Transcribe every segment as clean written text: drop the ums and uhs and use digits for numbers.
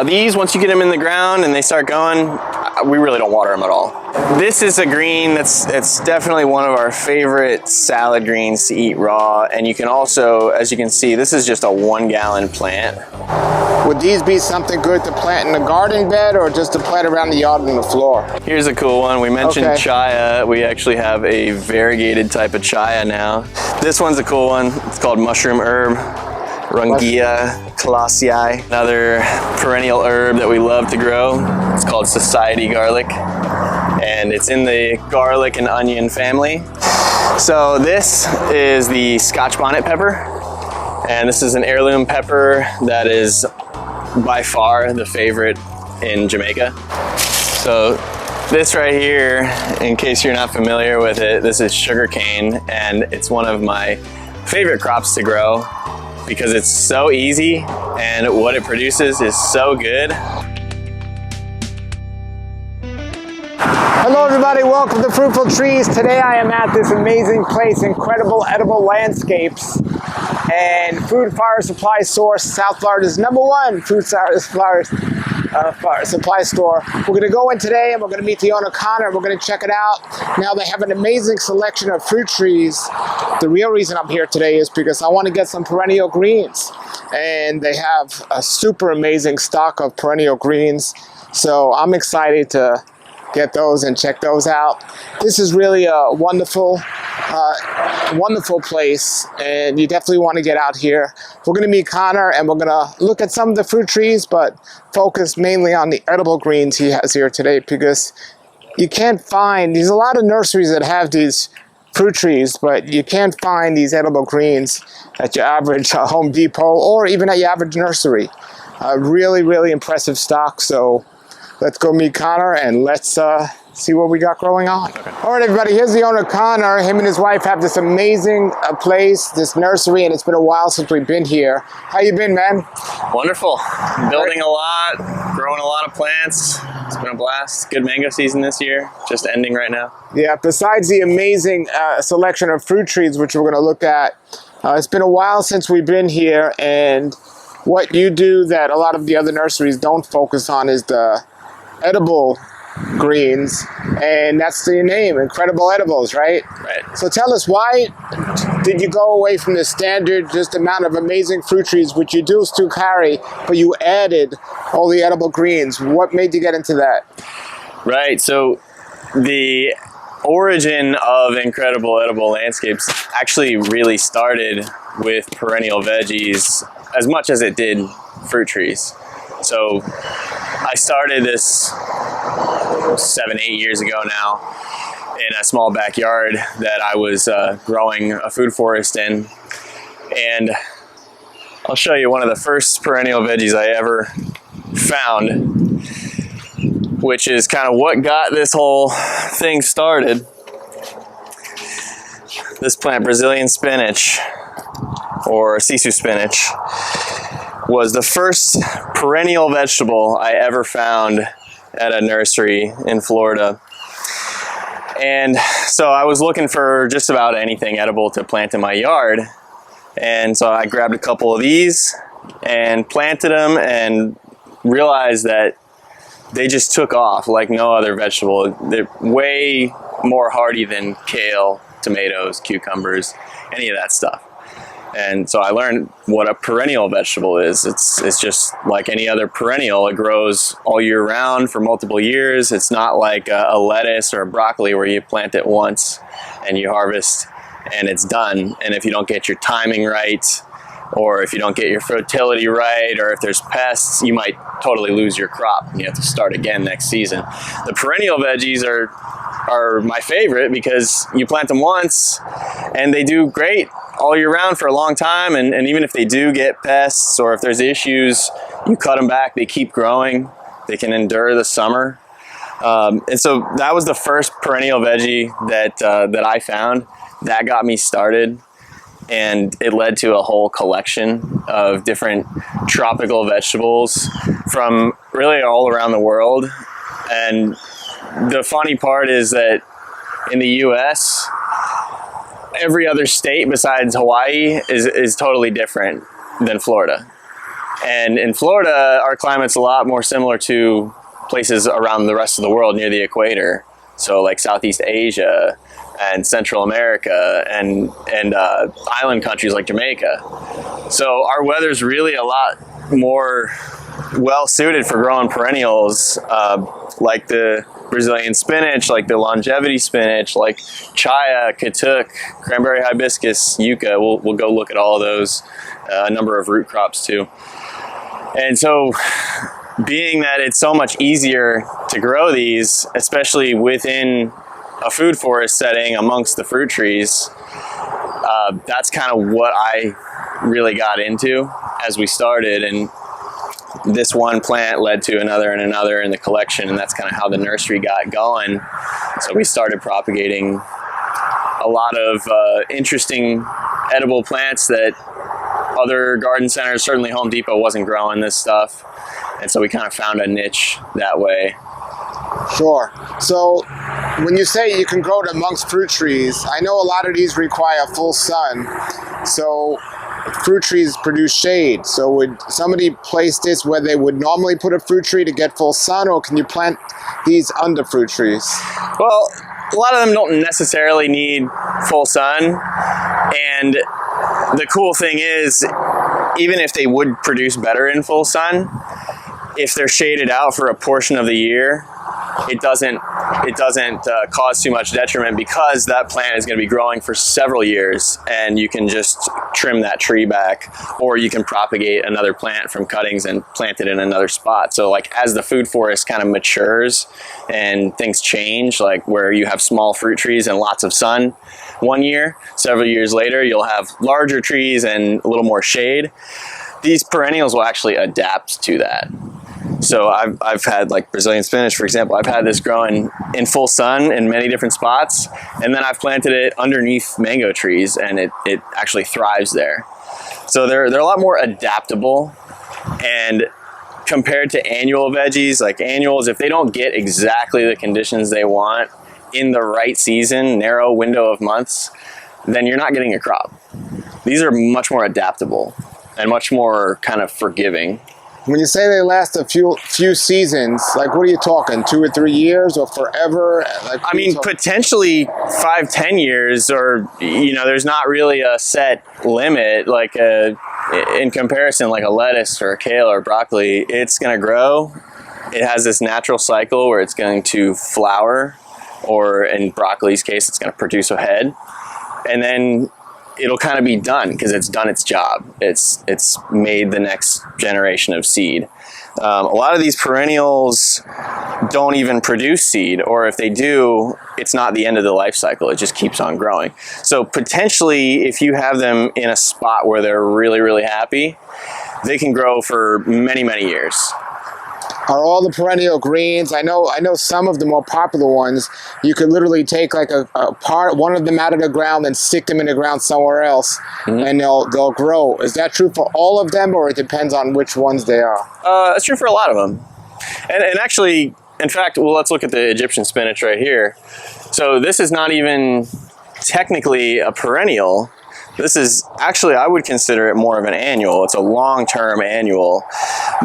These, once you get them in the ground and they start going, we really don't water them at all. This is a green it's definitely one of our favorite salad greens to eat raw. And you can also, as you can see, this is just a 1 gallon plant. Would these be something good to plant in a garden bed or just to plant around the yard on the floor? Here's a cool one. We mentioned chaya. We actually have a variegated type of chaya now. This one's a cool one. It's called mushroom herb. Rungia Colosii, another perennial herb that we love to grow. It's called society garlic, and it's in the garlic and onion family. So this is the Scotch bonnet pepper, and this is an heirloom pepper that is by far the favorite in Jamaica. So this right here, in case you're not familiar with it, this is sugarcane, and it's one of my favorite crops to grow because it's so easy and what it produces is so good. Hello everybody, welcome to Fruitful Trees. Today I am at this amazing place, Incredible Edible Landscapes, and food and fire supply source, South Florida's #1 food supply store. We're gonna go in today and we're gonna meet the owner, Connor, and we're gonna check it out. Now they have an amazing selection of fruit trees. The real reason I'm here today is because I want to get some perennial greens, and they have a super amazing stock of perennial greens. So I'm excited to get those and check those out. This is really a wonderful place, and you definitely want to get out here. We're going to meet Connor and we're going to look at some of the fruit trees, but focus mainly on the edible greens he has here today, because you can't find, there's a lot of nurseries that have these fruit trees, but you can't find these edible greens at your average Home Depot or even at your average nursery. Really, really impressive stock. So let's go meet Connor and let's see what we got growing on. Okay. All right, everybody, here's the owner, Connor. Him and his wife have this amazing place, this nursery, and it's been a while since we've been here. How you been, man? Wonderful. Building a lot, growing a lot of plants. It's been a blast. Good mango season this year, just ending right now. Yeah, besides the amazing selection of fruit trees, which we're going to look at, it's been a while since we've been here, and what you do that a lot of the other nurseries don't focus on is the edible greens, and that's the name, Incredible Edibles, right? Right. So tell us, why did you go away from the standard just amount of amazing fruit trees, which you do still carry, but you added all the edible greens? What made you get into that? Right, so the origin of Incredible Edible Landscapes actually really started with perennial veggies as much as it did fruit trees. So I started this 7-8 years ago now in a small backyard that I was growing a food forest in, and I'll show you one of the first perennial veggies I ever found, which is kind of what got this whole thing started. This plant, Brazilian spinach, or Sisu spinach, was the first perennial vegetable I ever found at a nursery in Florida. And so I was looking for just about anything edible to plant in my yard. And so I grabbed a couple of these and planted them and realized that they just took off like no other vegetable. They're way more hardy than kale, tomatoes, cucumbers, any of that stuff. And so I learned what a perennial vegetable is. It's just like any other perennial. It grows all year round for multiple years. It's not like a lettuce or a broccoli where you plant it once and you harvest and it's done. And if you don't get your timing right, or if you don't get your fertility right, or if there's pests, you might totally lose your crop and you have to start again next season. The perennial veggies are my favorite because you plant them once and they do great all year round for a long time, and even if they do get pests or if there's issues, you cut them back, they keep growing, they can endure the summer. And so that was the first perennial veggie that I found. That got me started, and it led to a whole collection of different tropical vegetables from really all around the world. And the funny part is that in the US, every other state besides Hawaii is totally different than Florida. And in Florida, our climate's a lot more similar to places around the rest of the world near the equator. So like Southeast Asia and Central America and island countries like Jamaica. So our weather's really a lot more well suited for growing perennials, like the Brazilian spinach, like the longevity spinach, like chaya, katuk, cranberry hibiscus, yucca. We'll go look at all of those, a number of root crops too. And so being that it's so much easier to grow these, especially within a food forest setting amongst the fruit trees, that's kind of what I really got into as we started. And this one plant led to another and another in the collection, and that's kind of how the nursery got going. So we started propagating a lot of interesting edible plants that other garden centers, certainly Home Depot, wasn't growing this stuff. And so we kind of found a niche that way. Sure. So when you say you can grow it amongst fruit trees, I know a lot of these require full sun. So fruit trees produce shade. So would somebody place this where they would normally put a fruit tree to get full sun, or can you plant these under fruit trees? Well, a lot of them don't necessarily need full sun. And the cool thing is, even if they would produce better in full sun, if they're shaded out for a portion of the year, it doesn't cause too much detriment, because that plant is going to be growing for several years, and you can just trim that tree back, or you can propagate another plant from cuttings and plant it in another spot. So like as the food forest kind of matures and things change, like where you have small fruit trees and lots of sun one year, several years later you'll have larger trees and a little more shade. These perennials will actually adapt to that. So I've had, like Brazilian spinach, for example, I've had this growing in full sun in many different spots, and then I've planted it underneath mango trees, and it actually thrives there. So they're a lot more adaptable, and compared to annual veggies, like annuals, if they don't get exactly the conditions they want in the right season, narrow window of months, then you're not getting a crop. These are much more adaptable and much more kind of forgiving. When you say they last a few seasons, like what are you talking, 2 or 3 years or forever? Like, I mean, potentially 5-10 years, or, you know, there's not really a set limit. Like in comparison, like a lettuce or a kale or broccoli, it's going to grow. It has this natural cycle where it's going to flower, or in broccoli's case, it's going to produce a head. And then it'll kind of be done, because it's done its job. It's made the next generation of seed. A lot of these perennials don't even produce seed, or if they do, it's not the end of the life cycle. It just keeps on growing. So potentially, if you have them in a spot where they're really, really happy, they can grow for many, many years. Are all the perennial greens? I know some of the more popular ones, you could literally take like one of them out of the ground and stick them in the ground somewhere else, and they'll grow. Is that true for all of them, or it depends on which ones they are? It's true for a lot of them. And actually, in fact, well, let's look at the Egyptian spinach right here. So this is not even technically a perennial. This is actually, I would consider it more of an annual. It's a long-term annual.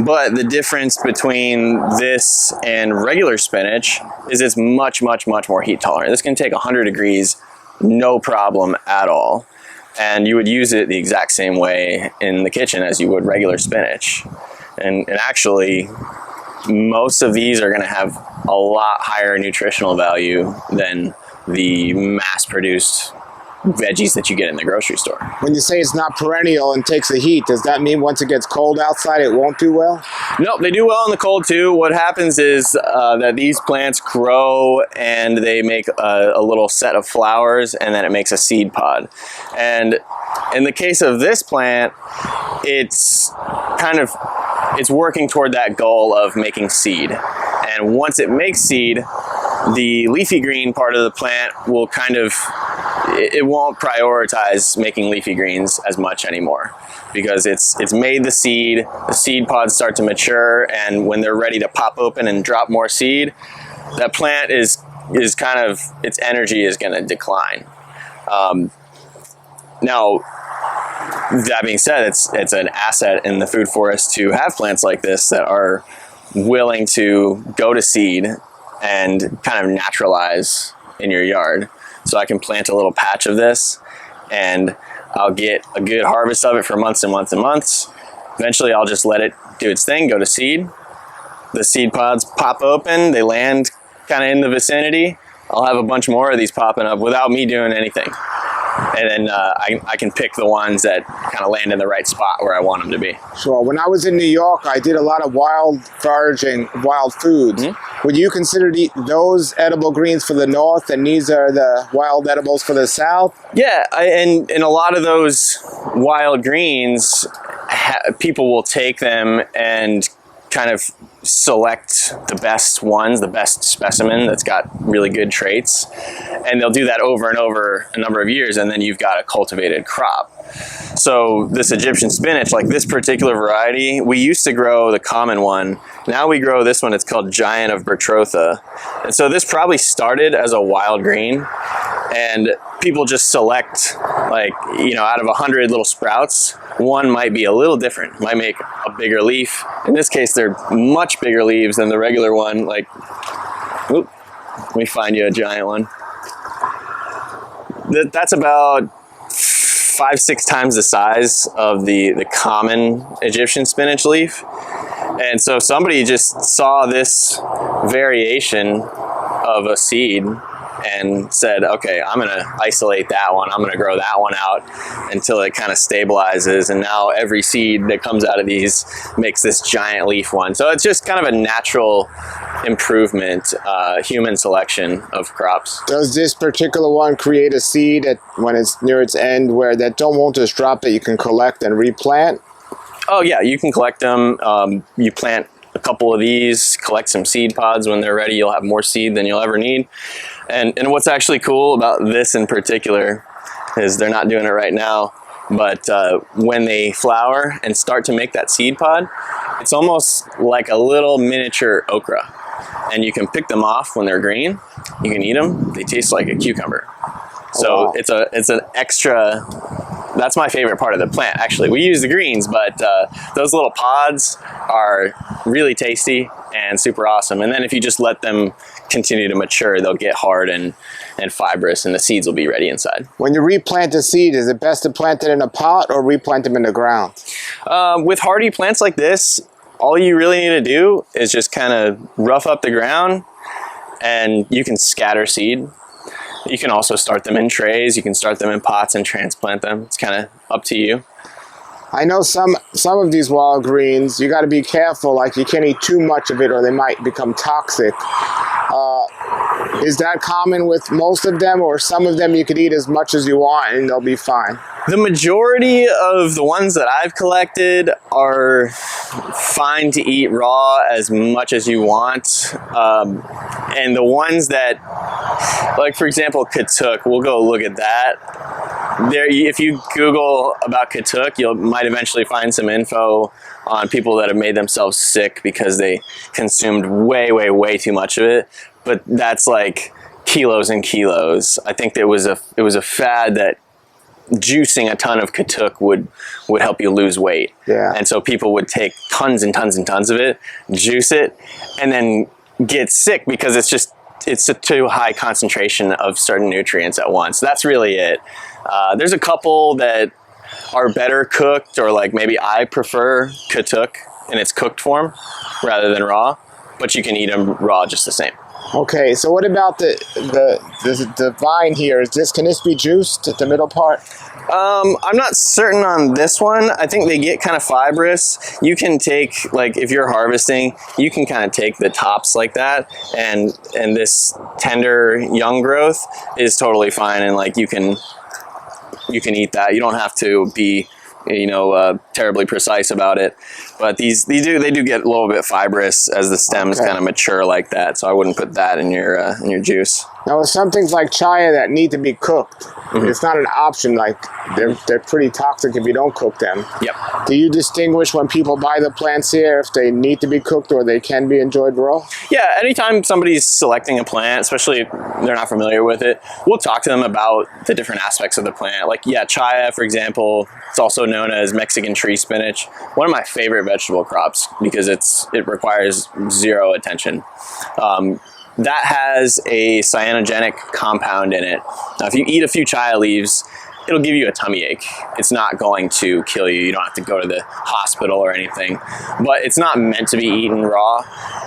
But the difference between this and regular spinach is it's much, much, much more heat tolerant. This can take 100 degrees, no problem at all. And you would use it the exact same way in the kitchen as you would regular spinach. And actually, most of these are going to have a lot higher nutritional value than the mass-produced veggies that you get in the grocery store. When you say it's not perennial and takes the heat, does that mean once it gets cold outside it won't do well? No, they do well in the cold too. What happens is that these plants grow and they make a little set of flowers, and then it makes a seed pod. And in the case of this plant, it's working toward that goal of making seed. And once it makes seed, the leafy green part of the plant will it won't prioritize making leafy greens as much anymore, because it's made the seed pods start to mature, and when they're ready to pop open and drop more seed, that plant is its energy is going to decline. Now, that being said, it's an asset in the food forest to have plants like this that are willing to go to seed and kind of naturalize in your yard. So I can plant a little patch of this and I'll get a good harvest of it for months and months and months. Eventually I'll just let it do its thing, go to seed. The seed pods pop open, they land kind of in the vicinity. I'll have a bunch more of these popping up without me doing anything. And then I can pick the ones that kind of land in the right spot where I want them to be. Sure. When I was in New York, I did a lot of wild foraging, wild foods. Would you consider those edible greens for the north, and these are the wild edibles for the south? Yeah, and a lot of those wild greens, people will take them and kind of select the best ones, the best specimen that's got really good traits, and they'll do that over and over a number of years, and then you've got a cultivated crop. So this Egyptian spinach, like this particular variety, we used to grow the common one. Now we grow this one. It's called Giant of Bertrotha. And so this probably started as a wild green, and people just select, like, you know, out of 100 little sprouts, one might be a little different, might make a bigger leaf. In this case, they're much bigger leaves than the regular one. Like, oop, let me find you a giant one. That's about 5-6 times the size of the common Egyptian spinach leaf. And so somebody just saw this variation of a seed and said, okay, I'm going to isolate that one. I'm going to grow that one out until it kind of stabilizes. And now every seed that comes out of these makes this giant leaf one. So it's just kind of a natural improvement, human selection of crops. Does this particular one create a seed that when it's near its end where that won't just drop, that you can collect and replant? Oh yeah, you can collect them. You plant a couple of these, collect some seed pods. When they're ready, you'll have more seed than you'll ever need. And what's actually cool about this in particular is they're not doing it right now, but when they flower and start to make that seed pod, it's almost like a little miniature okra. And you can pick them off when they're green. You can eat them. They taste like a cucumber. So oh, wow. it's an extra. That's my favorite part of the plant, actually. We use the greens, but those little pods are really tasty and super awesome. And then if you just let them continue to mature, they'll get hard and fibrous, and the seeds will be ready inside. When you replant a seed, is it best to plant it in a pot or replant them in the ground? With hardy plants like this, all you really need to do is just kind of rough up the ground, and you can scatter seed. You can also start them in trays. You can start them in pots and transplant them. It's kind of up to you. I know some of these wild greens, you got to be careful. Like, you can't eat too much of it or they might become toxic. Is that common with most of them, or some of them you could eat as much as you want and they'll be fine? The majority of the ones that I've collected are fine to eat raw as much as you want. And the ones that, like for example, katuk, we'll go look at that. There, if you Google about katuk, you might eventually find some info on people that have made themselves sick because they consumed way too much of it. But that's like kilos and kilos. I think it was a fad that juicing a ton of katuk would help you lose weight. Yeah. And so people would take tons and tons and tons of it, juice it, and then get sick because it's a too high concentration of certain nutrients at once. That's really it. There's a couple that are better cooked, or like maybe I prefer katuk in its cooked form rather than raw, but you can eat them raw just the same. Okay, so what about the vine here? Can this be juiced at the middle part? I'm not certain on this one. I think they get kind of fibrous. You can take, like if you're harvesting, you can kind of take the tops like that, and this tender young growth is totally fine, and like you can eat that. You don't have to be, terribly precise about it, but they do get a little bit fibrous as the stems kind of mature like that. So I wouldn't put that in your juice. Now, with some things like chaya that need to be cooked, it's not an option. Like they're pretty toxic if you don't cook them. Yep. Do you distinguish when people buy the plants here if they need to be cooked or they can be enjoyed raw? Yeah, anytime somebody's selecting a plant, especially if they're not familiar with it, we'll talk to them about the different aspects of the plant. Like, yeah, chaya, for example, it's also known as Mexican tree spinach. One of my favorite vegetable crops because it requires zero attention. That has a cyanogenic compound in it. Now, if you eat a few chaya leaves, it'll give you a tummy ache. It's not going to kill you. You don't have to go to the hospital or anything. But it's not meant to be eaten raw.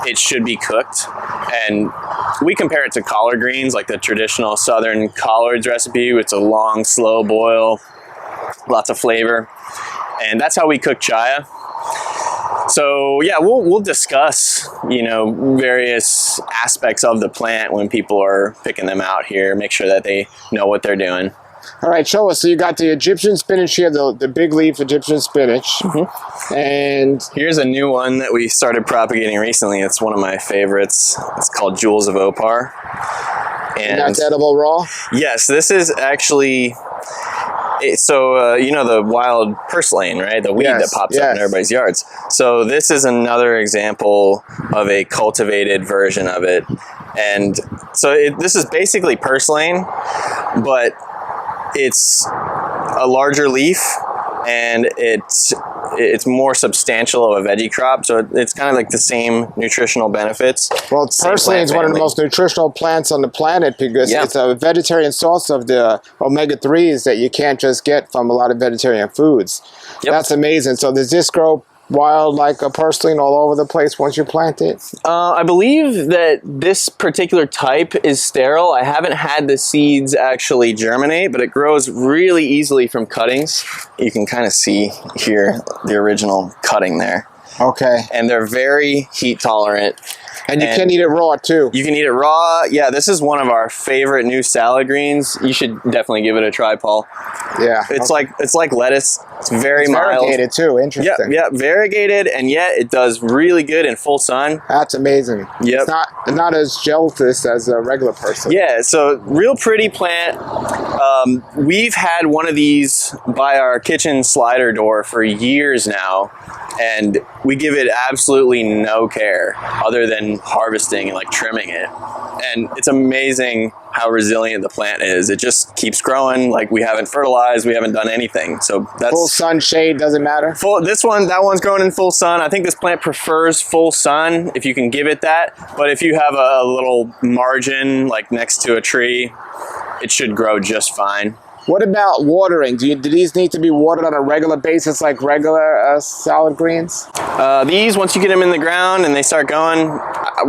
It should be cooked. And we compare it to collard greens, like the traditional southern collards recipe. It's a long, slow boil, lots of flavor. And that's how we cook chaya. So yeah, we'll discuss, various aspects of the plant when people are picking them out here. Make sure that they know what they're doing. All right, show us. So you got the Egyptian spinach here, the big leaf Egyptian spinach. And here's a new one that we started propagating recently. It's one of my favorites. It's called Jewels of Opar. And that's edible raw? Yes, this is actually... the wild purslane, right? The weed that pops up in everybody's yards. So this is another example of a cultivated version of it. And so this is basically purslane, but it's a larger leaf and it's more substantial of a veggie crop, so it's kind of like the same nutritional benefits. Well, purslane is one of the most nutritional plants on the planet because it's a vegetarian source of the omega-3s that you can't just get from a lot of vegetarian foods. That's amazing. So does this grow wild like a purslane all over the place once you plant it? I believe that this particular type is sterile. I haven't had the seeds actually germinate, but it grows really easily from cuttings. You can kind of see here the original cutting there. Okay. And they're very heat tolerant. And you can eat it raw too. You can eat it raw. Yeah, this is one of our favorite new salad greens. You should definitely give it a try, Paul. Yeah. It's like lettuce. It's very mild. Variegated too. Interesting. Yeah, variegated, and yet it does really good in full sun. That's amazing. Yep. It's not as gelatinous as a regular person. Yeah, so real pretty plant. We've had one of these by our kitchen slider door for years now, and we give it absolutely no care other than harvesting and like trimming it. And it's amazing how resilient the plant is. It just keeps growing. Like, we haven't fertilized, we haven't done anything. So that's full sun, shade, doesn't matter. That one's growing in full sun. I think this plant prefers full sun if you can give it that. But if you have a little margin like next to a tree, it should grow just fine. What about watering? Do these need to be watered on a regular basis like regular salad greens? These, once you get them in the ground and they start going,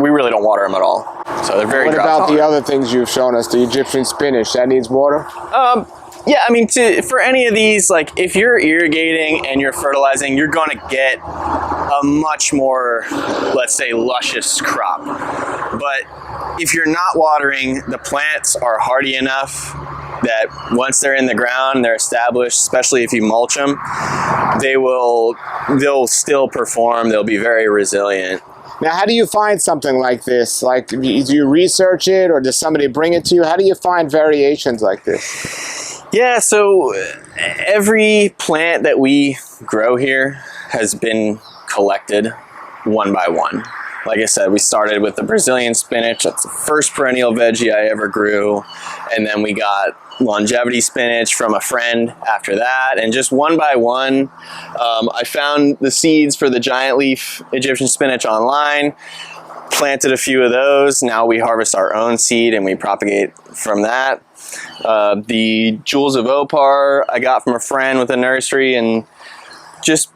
we really don't water them at all. So they're very drought tolerant. What about the other things you've shown us? The Egyptian spinach, that needs water? Yeah, I mean, for any of these, like if you're irrigating and you're fertilizing, you're going to get a much more, let's say, luscious crop. But if you're not watering, the plants are hardy enough that once they're in the ground, they're established, especially if you mulch them, they'll still perform. They'll be very resilient. Now, how do you find something like this? Like, do you research it or does somebody bring it to you? How do you find variations like this? Yeah, so every plant that we grow here has been collected one by one. Like I said, we started with the Brazilian spinach. That's the first perennial veggie I ever grew. And then we got longevity spinach from a friend after that. And just one by one, I found the seeds for the giant leaf Egyptian spinach online, planted a few of those. Now we harvest our own seed and we propagate from that. The Jewels of Opar I got from a friend with a nursery and just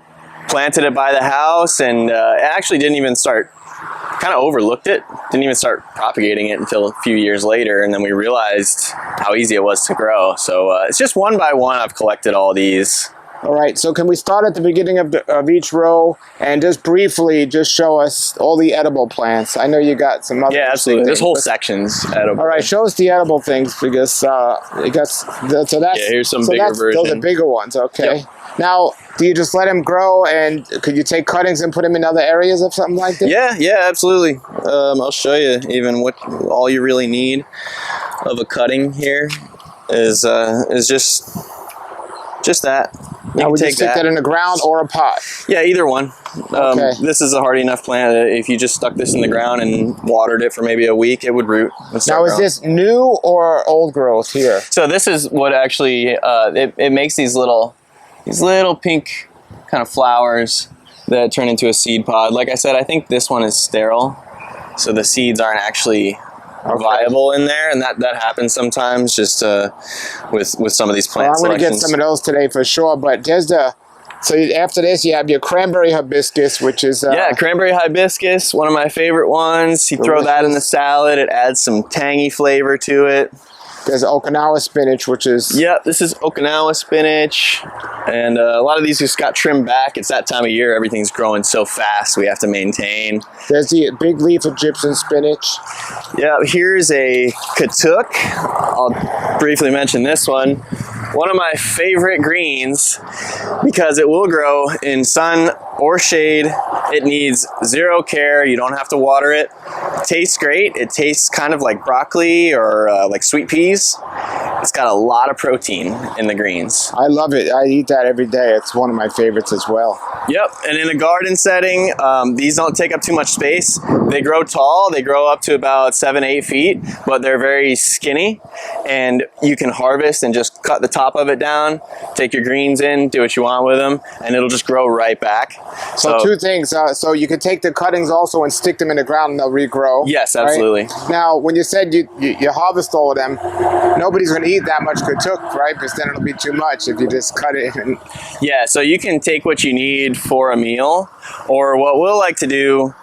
planted it by the house, and it actually didn't even start, kind of overlooked it, didn't even start propagating it until a few years later, and then we realized how easy it was to grow. So it's just one by one I've collected all these. All right, so can we start at the beginning of each row and just briefly just show us all the edible plants? I know you got some other. Yeah, absolutely. This whole section's edible. All right, show us the edible things because here's some bigger versions. Those are bigger ones. Okay. Yep. Now, do you just let them grow, and could you take cuttings and put them in other areas of something like this? Yeah, absolutely. I'll show you even what all you really need. of a cutting here is just that. Now would you stick that in the ground or a pot? Yeah, either one. Okay. This is a hardy enough plant that if you just stuck this in the ground and watered it for maybe a week, it would root. Now is this new or old growth here? So this is what actually it makes these little pink kind of flowers that turn into a seed pod. Like I said, I think this one is sterile, so the seeds aren't actually viable in there, and that happens sometimes just with some of these plants. I'm going to get some of those today for sure. But there's so after this you have your cranberry hibiscus, which is yeah, cranberry hibiscus, one of my favorite ones. You throw that in the salad, it adds some tangy flavor to it. There's Okinawa spinach, which is... Yep, this is Okinawa spinach. And a lot of these just got trimmed back. It's that time of year. Everything's growing so fast. We have to maintain. There's the big leaf Egyptian spinach. Yeah, here's a katuk. I'll briefly mention this one. One of my favorite greens because it will grow in sun or shade. It needs zero care. You don't have to water it. It tastes great. It tastes kind of like broccoli or like sweet peas. It's got a lot of protein in the greens. I love it. I eat that every day. It's one of my favorites as well. Yep, and in a garden setting, these don't take up too much space. They grow tall. They grow up to about 7-8 feet, but they're very skinny. And you can harvest and just cut the top of it down, take your greens in, do what you want with them, and it'll just grow right back. So two things. So you can take the cuttings also and stick them in the ground and they'll regrow. Yes, absolutely. Right? Now, when you said you harvest all of them, nobody's going to eat that much katuk, right? Because then it'll be too much if you just cut it. Yeah, so you can take what you need for a meal, or what we'll like to do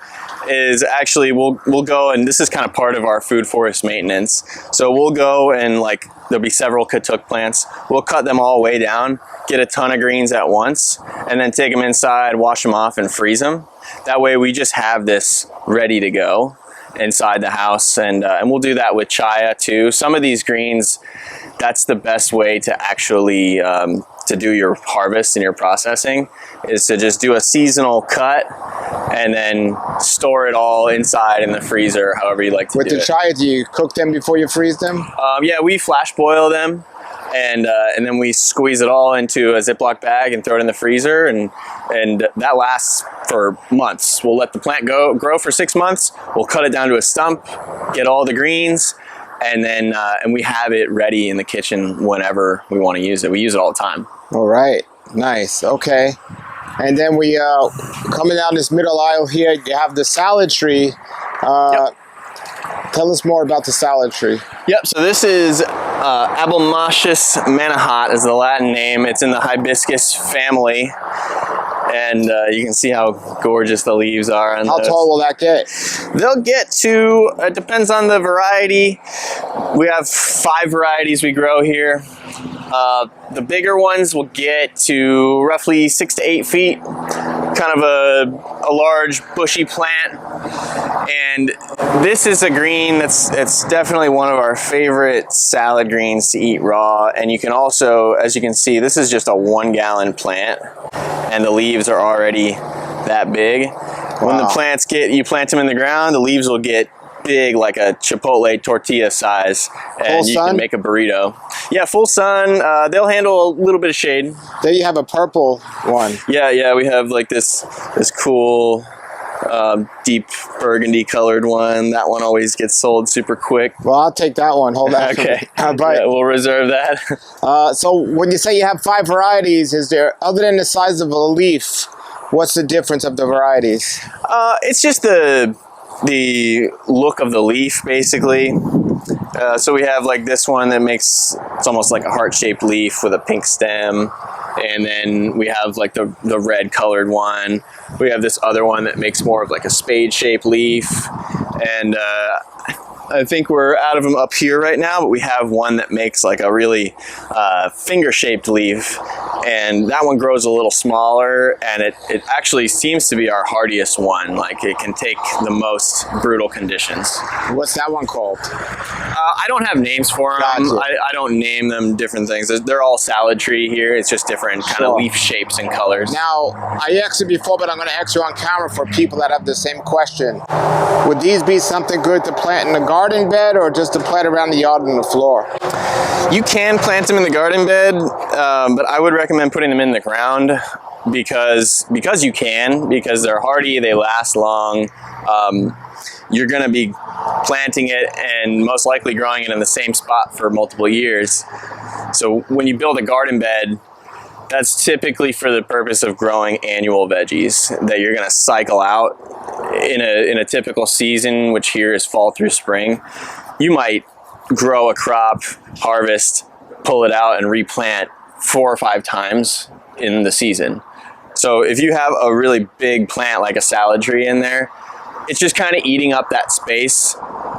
is actually we'll go, and this is kind of part of our food forest maintenance. So we'll go and like there'll be several katuk plants. We'll cut them all way down, get a ton of greens at once, and then take them inside, wash them off, and freeze them. That way we just have this ready to go inside the house, and we'll do that with chaya too. Some of these greens, that's the best way to actually to do your harvest and your processing, is to just do a seasonal cut and then store it all inside in the freezer, however you like to do it. With the chaya, do you cook them before you freeze them? Yeah, we flash boil them, and then we squeeze it all into a Ziploc bag and throw it in the freezer, and that lasts for months. We'll let the plant grow for 6 months. We'll cut it down to a stump, get all the greens, and then and we have it ready in the kitchen whenever we want to use it. We use it all the time. All right, nice. Okay, and then we coming down this middle aisle here, you have the salad tree. Yep. Tell us more about the salad tree. Yep, so this is Abelmachius manahat is the Latin name. It's in the hibiscus family. And you can see how gorgeous the leaves are. How tall will that get? They'll get to, it depends on the variety. We have 5 varieties we grow here. The bigger ones will get to roughly 6 to 8 feet. Kind of a large bushy plant. And this is a green it's definitely one of our favorite salad greens to eat raw. And you can also, as you can see, this is just a 1-gallon plant, and the leaves are already that big. Wow. When the plants you plant them in the ground, the leaves will get big, like a Chipotle tortilla size, and you can make a burrito. Yeah, full sun. They'll handle a little bit of shade. There you have a purple one. Yeah, we have like this cool deep burgundy colored one. That one always gets sold super quick. Well, I'll take that one. Hold on. Okay. Yeah, we'll reserve that. So when you say you have 5 varieties, is there, other than the size of a leaf, what's the difference of the varieties? It's just the look of the leaf, basically. So we have like this one that it's almost like a heart-shaped leaf with a pink stem. And then we have like the red colored one. We have this other one that makes more of like a spade-shaped leaf. And I think we're out of them up here right now, but we have one that makes like a really finger-shaped leaf. And that one grows a little smaller, and it actually seems to be our hardiest one. Like, it can take the most brutal conditions. What's that one called? I don't have names for them. Gotcha. I don't name them different things. They're all salad tree here. It's just different kind of leaf shapes and colors. Now, I asked you before, but I'm going to ask you on camera for people that have the same question. Would these be something good to plant in the garden bed or just to plant around the yard on the floor? You can plant them in the garden bed, but I would recommend putting them in the ground because you can, because they're hardy, they last long. You're going to be planting it and most likely growing it in the same spot for multiple years. So when you build a garden bed, that's typically for the purpose of growing annual veggies that you're going to cycle out in a typical season, which here is fall through spring. You might grow a crop, harvest, pull it out, and replant 4 or 5 times in the season. So if you have a really big plant like a salad tree in there, it's just kind of eating up that space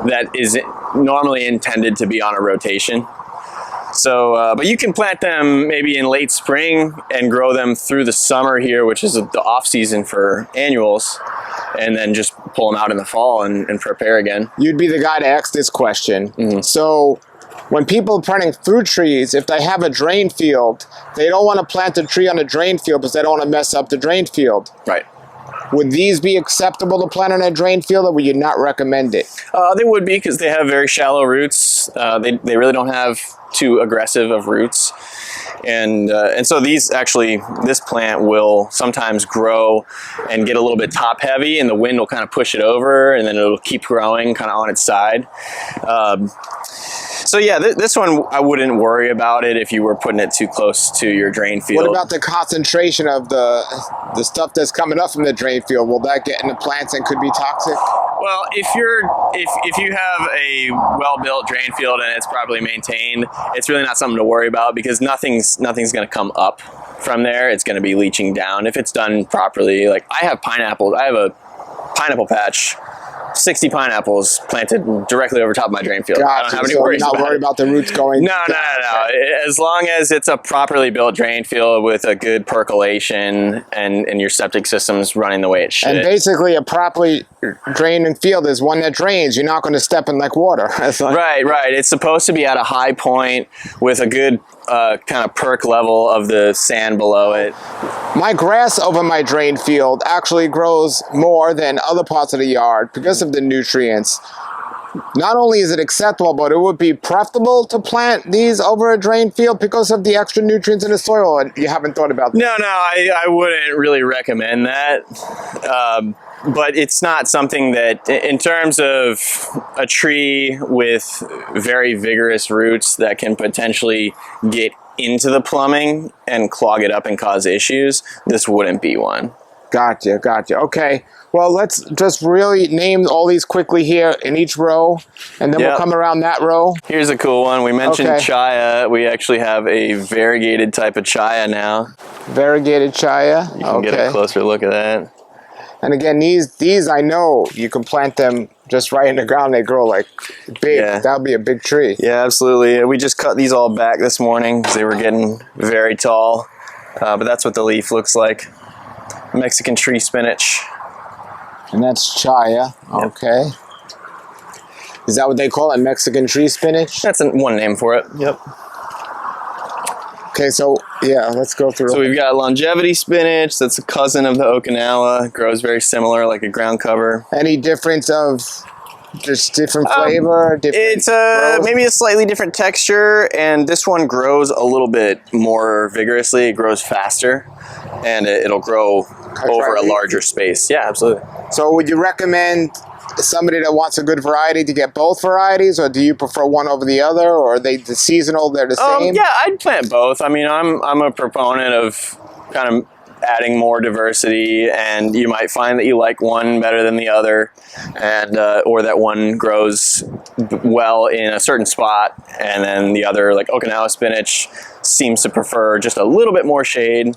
that is normally intended to be on a rotation. So, but you can plant them maybe in late spring and grow them through the summer here, which is the off season for annuals, and then just pull them out in the fall and prepare again. You'd be the guy to ask this question. Mm-hmm. So when people are planting fruit trees, if they have a drain field, they don't want to plant the tree on a drain field because they don't want to mess up the drain field. Right. Would these be acceptable to plant on a drain field, or would you not recommend it? They would be, because they have very shallow roots. They really don't have too aggressive of roots. And so this plant will sometimes grow and get a little bit top heavy, and the wind will kind of push it over, and then it'll keep growing kind of on its side. So yeah, this one, I wouldn't worry about it if you were putting it too close to your drain field. What about the concentration of the stuff that's coming up from the drain field? Will that get in the plants and could be toxic? Well, if you have a well-built drain field and it's properly maintained, it's really not something to worry about, because nothing's going to come up from there. It's going to be leaching down if it's done properly. Like, I have pineapples. I have a pineapple patch, 60 pineapples planted directly over top of my drain field. Gotcha. I don't have any so worries you're not worried about the roots going? No. As long as it's a properly built drain field with a good percolation and your septic system's running the way it should. And basically a properly draining field is one that drains. You're not going to step in like water. Right. It's supposed to be at a high point with a good kind of perk level of the sand below it. My grass over my drain field actually grows more than other parts of the yard because of the nutrients. Not only is it acceptable, but it would be preferable to plant these over a drain field because of the extra nutrients in the soil. And you haven't thought about that? No, I wouldn't really recommend that. But it's not something that, in terms of a tree with very vigorous roots that can potentially get into the plumbing and clog it up and cause issues, this wouldn't be one. Gotcha. Okay. Well, let's just really name all these quickly here in each row, and then we'll come around that row. Here's a cool one. We mentioned chaya. We actually have a variegated type of chaya now. Variegated chaya. You can get a closer look at that. And again, these I know you can plant them just right in the ground. They grow like big. Yeah. That would be a big tree. Yeah, absolutely. We just cut these all back this morning because they were getting very tall. But that's what the leaf looks like. Mexican tree spinach. And that's chaya. Yep. Okay. Is that what they call it? Mexican tree spinach? That's one name for it. Yep. Okay, so yeah, let's go through. So we've got longevity spinach. That's a cousin of the Okinawa. Grows very similar, like a ground cover. Any difference of just different flavor? It's maybe a slightly different texture, and this one grows a little bit more vigorously. It grows faster, and it'll grow over a larger space. Yeah, absolutely. So would you recommend somebody that wants a good variety to get both varieties, or do you prefer one over the other, or are they seasonal, they're the same? Yeah, I'd plant both. I mean, I'm a proponent of kind of adding more diversity, and you might find that you like one better than the other, and or that one grows well in a certain spot, and then the other, like Okinawa spinach, seems to prefer just a little bit more shade,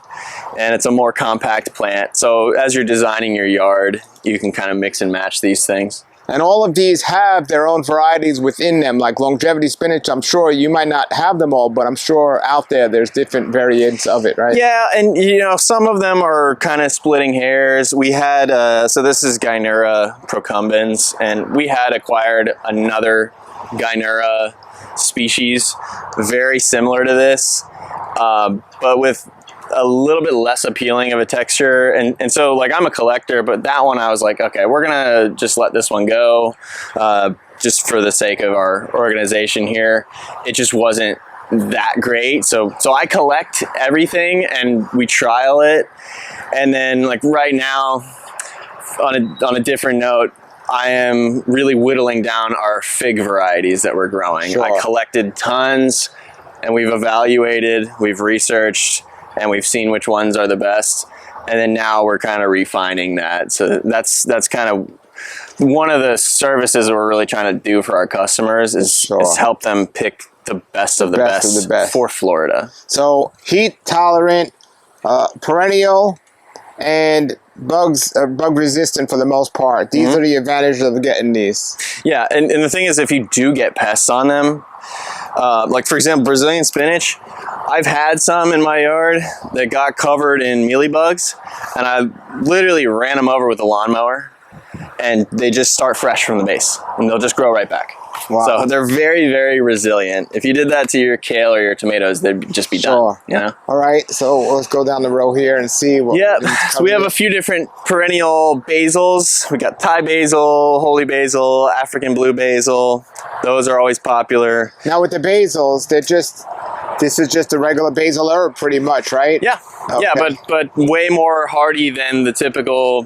and it's a more compact plant. So as you're designing your yard, you can kind of mix and match these things. And all of these have their own varieties within them, like longevity spinach. I'm sure you might not have them all, but I'm sure out there's different variants of it, right? Yeah, and some of them are kind of splitting hairs. We had, so this is Guinura procumbens, and we had acquired another Guinura species very similar to this, but with a little bit less appealing of a texture. And so like I'm a collector, but that one I was like, okay, we're gonna just let this one go, just for the sake of our organization here. It just wasn't that great. So I collect everything and we trial it. And then like right now, on a different note, I am really whittling down our fig varieties that we're growing. Sure. I collected tons and we've evaluated, we've researched, and we've seen which ones are the best. And then now we're kind of refining that. So that's kind of one of the services that we're really trying to do for our customers is help them pick the best of the best for Florida. So heat tolerant, perennial, and bug resistant for the most part. These are the advantages of getting these. Yeah, and the thing is, if you do get pests on them, like for example, Brazilian spinach, I've had some in my yard that got covered in mealybugs, and I literally ran them over with a lawnmower, and they just start fresh from the base, and they'll just grow right back. Wow. So they're very, very resilient. If you did that to your kale or your tomatoes, they'd just be done. You know? All right, so let's go down the row here and see what. Yeah, so we have a few different perennial basils. We got Thai basil, holy basil, African blue basil. Those are always popular. Now with the basils, this is just a regular basil herb pretty much, right? Yeah. Okay. Yeah, but way more hardy than the typical.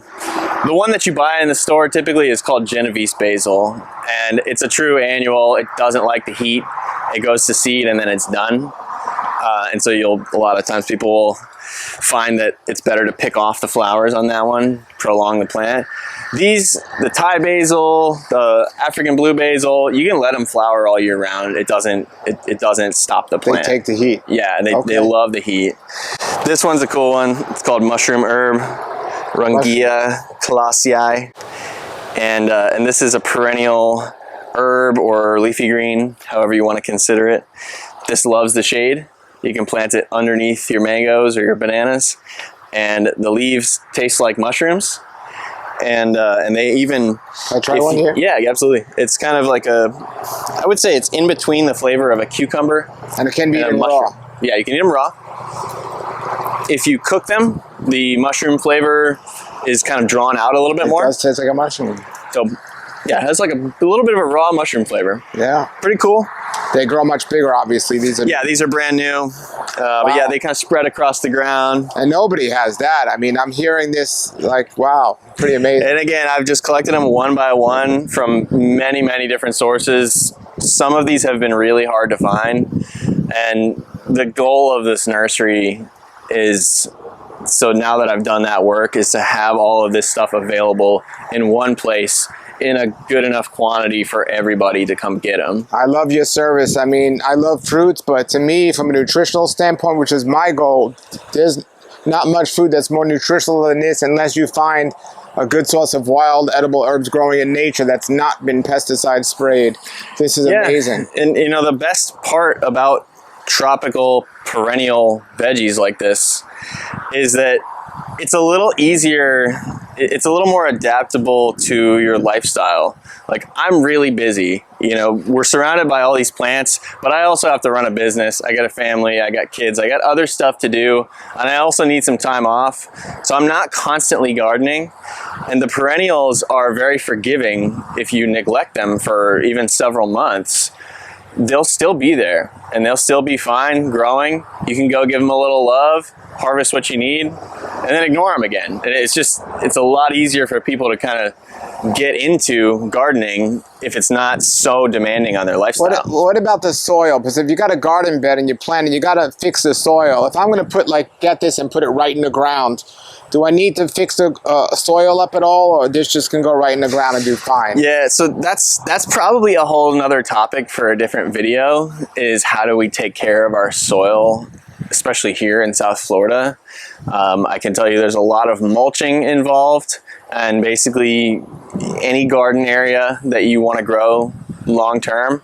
The one that you buy in the store typically is called Genovese basil, and it's a true annual. It doesn't like the heat. It goes to seed and then it's done. And so a lot of times people will find that it's better to pick off the flowers on that one, prolong the plant. The Thai basil, the African blue basil, you can let them flower all year round. It doesn't stop the plant. They take the heat. Yeah, they love the heat. This one's a cool one. It's called mushroom herb, Rungia classii. And this is a perennial herb or leafy green, however you want to consider it. This loves the shade. You can plant it underneath your mangoes or your bananas, and the leaves taste like mushrooms. And they even... Can I try one here? Yeah, absolutely. It's kind of like I would say it's in between the flavor of a cucumber. And it can be eaten raw. Yeah, you can eat them raw. If you cook them, the mushroom flavor is kind of drawn out a little bit more. It does taste like a mushroom. So, yeah, it has like a little bit of a raw mushroom flavor. Yeah. Pretty cool. They grow much bigger, obviously. These are brand new. Wow. But yeah, they kind of spread across the ground. And nobody has that. I mean, I'm hearing this like, wow, pretty amazing. And again, I've just collected them one by one from many, many different sources. Some of these have been really hard to find. And the goal of this nursery is, so now that I've done that work, is to have all of this stuff available in one place in a good enough quantity for everybody to come get them. I love your service. I mean, I love fruits, but to me, from a nutritional standpoint, which is my goal, there's not much food that's more nutritional than this unless you find a good source of wild edible herbs growing in nature that's not been pesticide sprayed. This is amazing. And you know, the best part about tropical perennial veggies like this is that it's a little easier, it's a little more adaptable to your lifestyle. Like, I'm really busy, you know, we're surrounded by all these plants, but I also have to run a business. I got a family, I got kids, I got other stuff to do, and I also need some time off. So I'm not constantly gardening, and the perennials are very forgiving. If you neglect them for even several months, they'll still be there and they'll still be fine growing. You can go give them a little love, harvest what you need, and then ignore them again. And it's a lot easier for people to kind of get into gardening if it's not so demanding on their lifestyle. What about the soil? Because if you got a garden bed and you're planting, you got to fix the soil. If I'm going to get this and put it right in the ground, do I need to fix the soil up at all, or this just can go right in the ground and do fine? Yeah, so that's probably a whole nother topic for a different video, is how do we take care of our soil, especially here in South Florida. I can tell you there's a lot of mulching involved, and basically any garden area that you want to grow long term,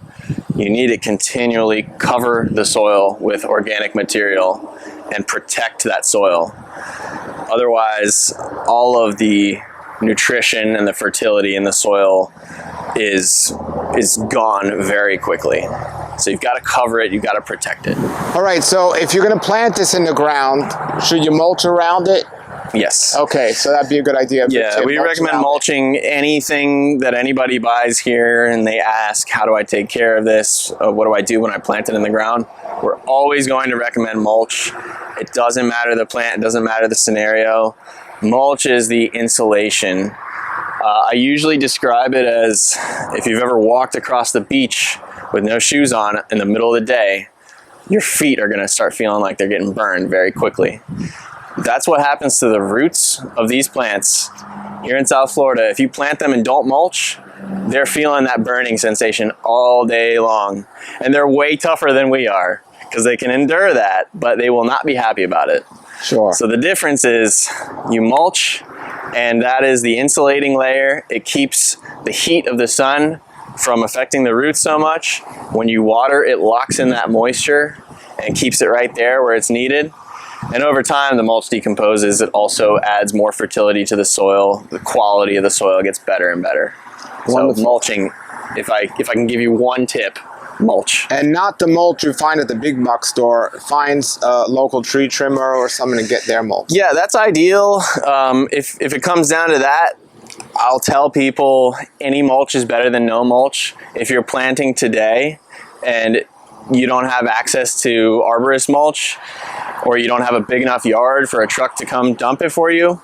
you need to continually cover the soil with organic material and protect that soil. Otherwise, all of the nutrition and the fertility in the soil is gone very quickly. So you've got to cover it, you've got to protect it. All right, so if you're going to plant this in the ground, should you mulch around it? Yes. Okay, so that'd be a good idea. Yeah, we recommend mulching anything that anybody buys here and they ask, how do I take care of this? What do I do when I plant it in the ground? We're always going to recommend mulch. It doesn't matter the plant, it doesn't matter the scenario. Mulch is the insulation. I usually describe it as if you've ever walked across the beach with no shoes on in the middle of the day, your feet are going to start feeling like they're getting burned very quickly. That's what happens to the roots of these plants here in South Florida. If you plant them and don't mulch, they're feeling that burning sensation all day long. And they're way tougher than we are because they can endure that, but they will not be happy about it. Sure. So the difference is you mulch, and that is the insulating layer. It keeps the heat of the sun from affecting the roots so much. When you water, it locks in that moisture and keeps it right there where it's needed. And over time, the mulch decomposes. It also adds more fertility to the soil. The quality of the soil gets better and better. Wonderful. So mulching, if I can give you one tip, mulch. And not the mulch you find at the big box store. Find a local tree trimmer or someone to get their mulch. Yeah, that's ideal. If it comes down to that, I'll tell people any mulch is better than no mulch. If you're planting today and you don't have access to arborist mulch, or you don't have a big enough yard for a truck to come dump it for you,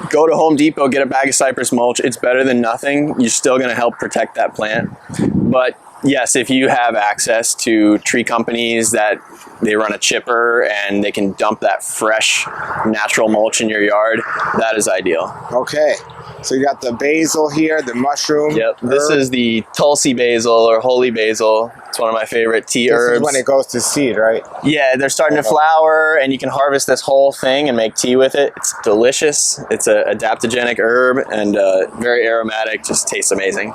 go to Home Depot, get a bag of cypress mulch. It's better than nothing. You're still going to help protect that plant. But yes, if you have access to tree companies that they run a chipper and they can dump that fresh natural mulch in your yard, that is ideal. Okay. So you got the basil here, the mushroom. Yep. This is the Tulsi basil or holy basil. It's one of my favorite tea herbs. This is when it goes to seed, right? Yeah, they're starting to flower, and you can harvest this whole thing and make tea with it. It's delicious. It's an adaptogenic herb and very aromatic. Just tastes amazing.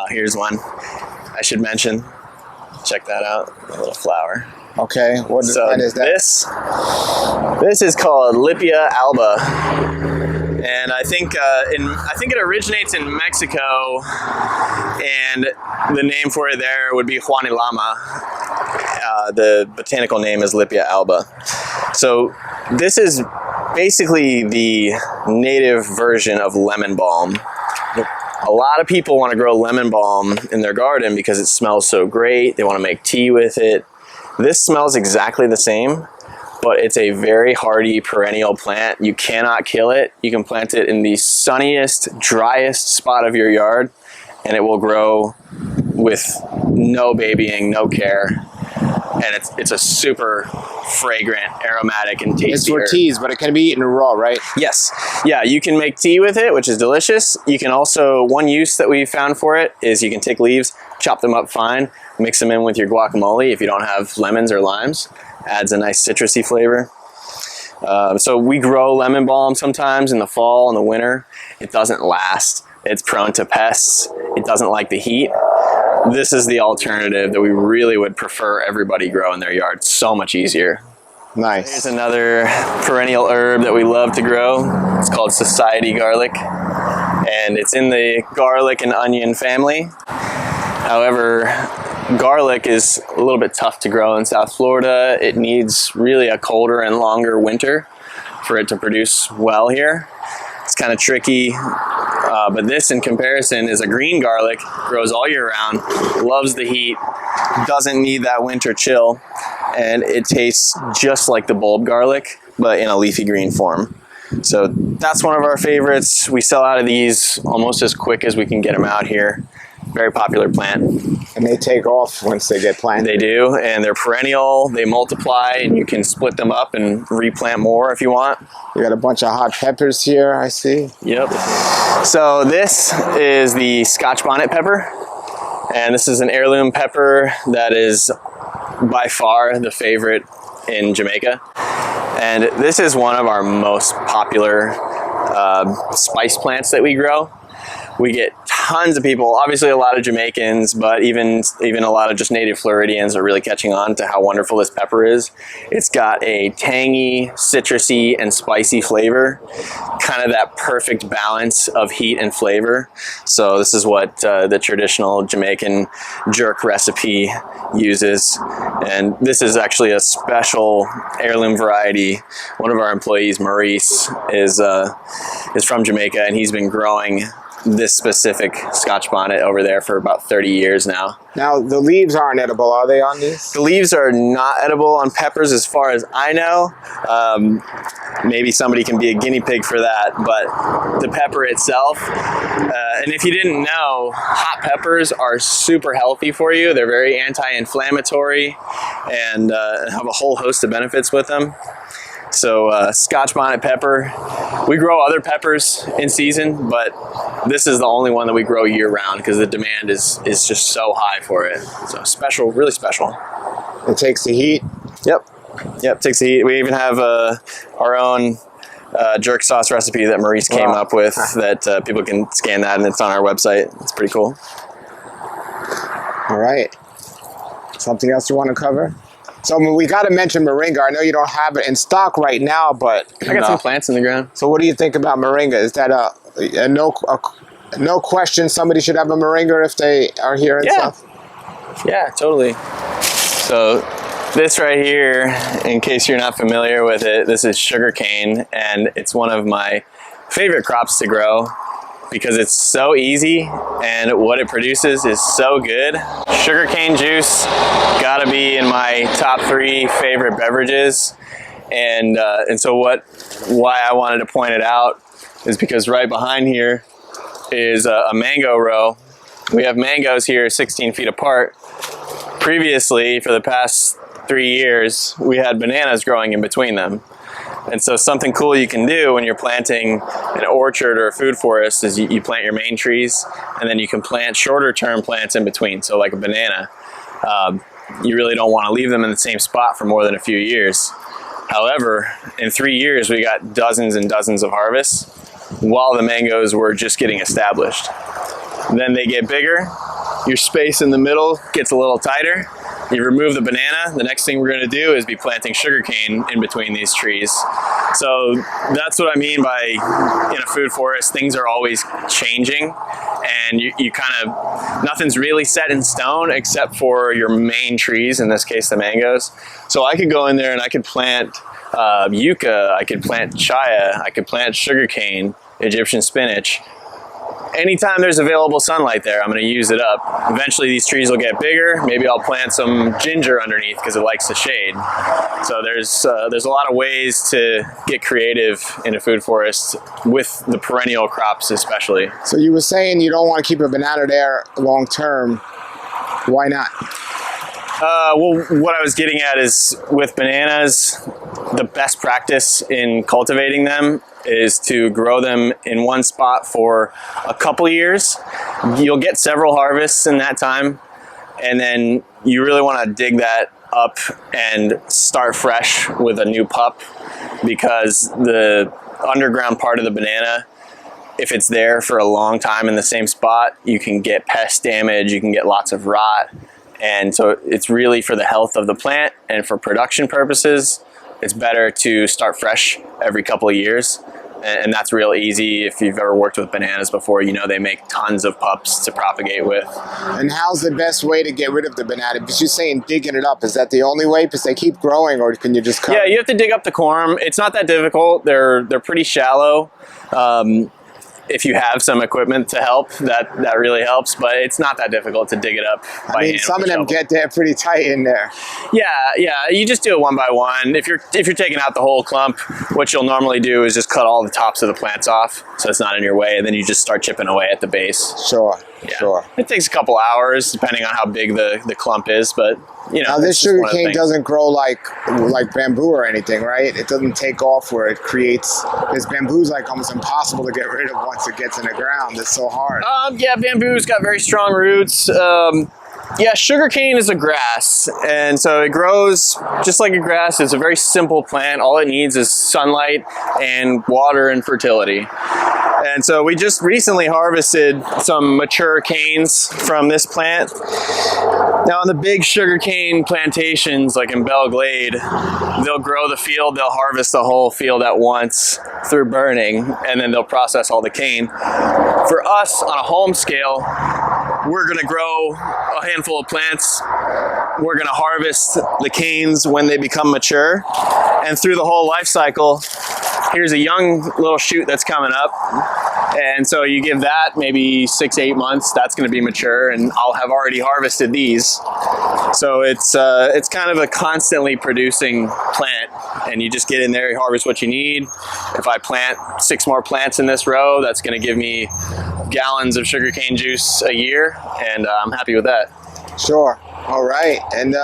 Here's one I should mention. Check that out. A little flower. Okay, what is that? This is called Lipia alba, and I think it originates in Mexico, and the name for it there would be Juanilama. The botanical name is Lipia alba. So this is basically the native version of lemon balm. A lot of people want to grow lemon balm in their garden because it smells so great. They want to make tea with it. This smells exactly the same, but it's a very hardy perennial plant. You cannot kill it. You can plant it in the sunniest, driest spot of your yard, and it will grow with no babying, no care. And it's a super fragrant, aromatic, and tasty. It's for teas, but it can be eaten raw, right? Yes. Yeah, you can make tea with it, which is delicious. You can also, one use that we found for it is you can take leaves, chop them up fine, mix them in with your guacamole if you don't have lemons or limes. Adds a nice citrusy flavor. So we grow lemon balm sometimes in the fall and the winter. It doesn't last. It's prone to pests. It doesn't like the heat. This is the alternative that we really would prefer everybody grow in their yard. It's so much easier. Nice. Here's another perennial herb that we love to grow. It's called society garlic, and it's in the garlic and onion family. However, garlic is a little bit tough to grow in South Florida. It needs really a colder and longer winter for it to produce well here. It's kind of tricky, but this in comparison is a green garlic, grows all year round, loves the heat, doesn't need that winter chill, and it tastes just like the bulb garlic, but in a leafy green form. So that's one of our favorites. We sell out of these almost as quick as we can get them out here. Very popular plant. And they take off once they get planted. They do, and they're perennial. They multiply, and you can split them up and replant more if you want. You got a bunch of hot peppers here, I see. Yep. So this is the Scotch bonnet pepper, and this is an heirloom pepper that is by far the favorite in Jamaica. And this is one of our most popular spice plants that we grow. We get tons of people, obviously a lot of Jamaicans, but even a lot of just native Floridians are really catching on to how wonderful this pepper is. It's got a tangy, citrusy, and spicy flavor, kind of that perfect balance of heat and flavor. So this is what the traditional Jamaican jerk recipe uses. And this is actually a special heirloom variety. One of our employees, Maurice, is from Jamaica, and he's been growing this specific Scotch bonnet over there for about 30 years now. Now, the leaves aren't edible, are they, on these? The leaves are not edible on peppers as far as I know. Maybe somebody can be a guinea pig for that, but the pepper itself, and if you didn't know, hot peppers are super healthy for you. They're very anti-inflammatory and have a whole host of benefits with them. So Scotch bonnet pepper, we grow other peppers in season, but this is the only one that we grow year round because the demand is just so high for it. So special, really special. It takes the heat. Yep, takes the heat. We even have our own jerk sauce recipe that Maurice came up with that people can scan that, and it's on our website. It's pretty cool. All right. Something else you want to cover? So we got to mention moringa. I know you don't have it in stock right now, but I got some plants in the ground. So what do you think about moringa? Is that a no question somebody should have a moringa if they are here and stuff? Yeah, totally. So this right here, in case you're not familiar with it, this is sugarcane, and it's one of my favorite crops to grow because it's so easy and what it produces is so good. Sugarcane juice gotta be in my top 3 favorite beverages, and so why I wanted to point it out is because right behind here is a mango row. We have mangoes here 16 feet apart. Previously, for the past 3 years, we had bananas growing in between them. And so something cool you can do when you're planting an orchard or a food forest is you plant your main trees, and then you can plant shorter term plants in between. So like a banana, you really don't want to leave them in the same spot for more than a few years. However, in 3 years, we got dozens and dozens of harvests while the mangoes were just getting established. Then they get bigger, your space in the middle gets a little tighter. You remove the banana, the next thing we're gonna do is be planting sugarcane in between these trees. So that's what I mean by in a food forest, things are always changing, and you kind of, nothing's really set in stone except for your main trees, in this case the mangoes. So I could go in there and I could plant yucca, I could plant chaya, I could plant sugarcane, Egyptian spinach. Anytime there's available sunlight there, I'm going to use it up. Eventually these trees will get bigger. Maybe I'll plant some ginger underneath because it likes the shade. So there's a lot of ways to get creative in a food forest with the perennial crops especially. So you were saying you don't want to keep a banana there long term. Why not? Well, what I was getting at is with bananas, the best practice in cultivating them is to grow them in one spot for a couple years. You'll get several harvests in that time, and then you really want to dig that up and start fresh with a new pup, because the underground part of the banana, if it's there for a long time in the same spot, you can get pest damage, you can get lots of rot. And so it's really for the health of the plant and for production purposes, it's better to start fresh every couple of years. And that's real easy. If you've ever worked with bananas before, you know they make tons of pups to propagate with. And how's the best way to get rid of the banana? Because you're saying digging it up. Is that the only way? Because they keep growing, or can you just cut? Yeah, you have to dig up the corm. It's not that difficult. They're pretty shallow. If you have some equipment to help, that really helps, but it's not that difficult to dig it up by hand. Some of them get there pretty tight in there. Yeah, you just do it one by one. If you're taking out the whole clump, what you'll normally do is just cut all the tops of the plants off so it's not in your way, and then you just start chipping away at the base. Sure. It takes a couple hours depending on how big the clump is, but you know. Now this sugarcane doesn't grow like bamboo or anything, right? It doesn't take off where it creates. This bamboo's like almost impossible to get rid of once it gets in the ground. It's so hard. Yeah, bamboo's got very strong roots. Yeah, sugarcane is a grass, and so it grows just like a grass. It's a very simple plant. All it needs is sunlight and water and fertility. And so we just recently harvested some mature canes from this plant. Now on the big sugarcane plantations, like in Belle Glade, they'll grow the field, they'll harvest the whole field at once through burning, and then they'll process all the cane. For us, on a home scale, we're gonna grow a handful of plants. We're gonna harvest the canes when they become mature, and through the whole life cycle, here's a young little shoot that's coming up. And so you give that maybe 6 to 8 months, that's gonna be mature, and I'll have already harvested these. So it's kind of a constantly producing plant, and you just get in there, you harvest what you need. If I plant 6 more plants in this row, that's gonna give me gallons of sugarcane juice a year, and I'm happy with that. Sure. All right. And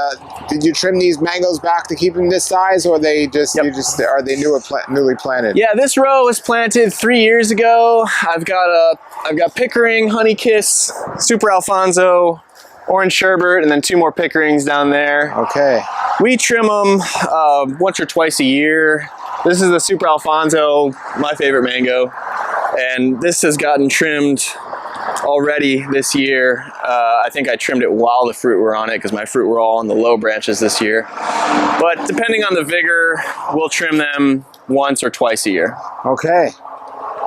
did you trim these mangoes back to keep them this size, or they just, are they newly planted? Yeah, this row was planted 3 years ago. I've got Pickering, Honeykiss, Super Alfonso, Orange Sherbet, and then 2 more Pickerings down there. Okay. We trim them once or twice a year. This is the Super Alfonso, my favorite mango, and this has gotten trimmed already this year. I think I trimmed it while the fruit were on it because my fruit were all on the low branches this year. But depending on the vigor, we'll trim them once or twice a year. Okay.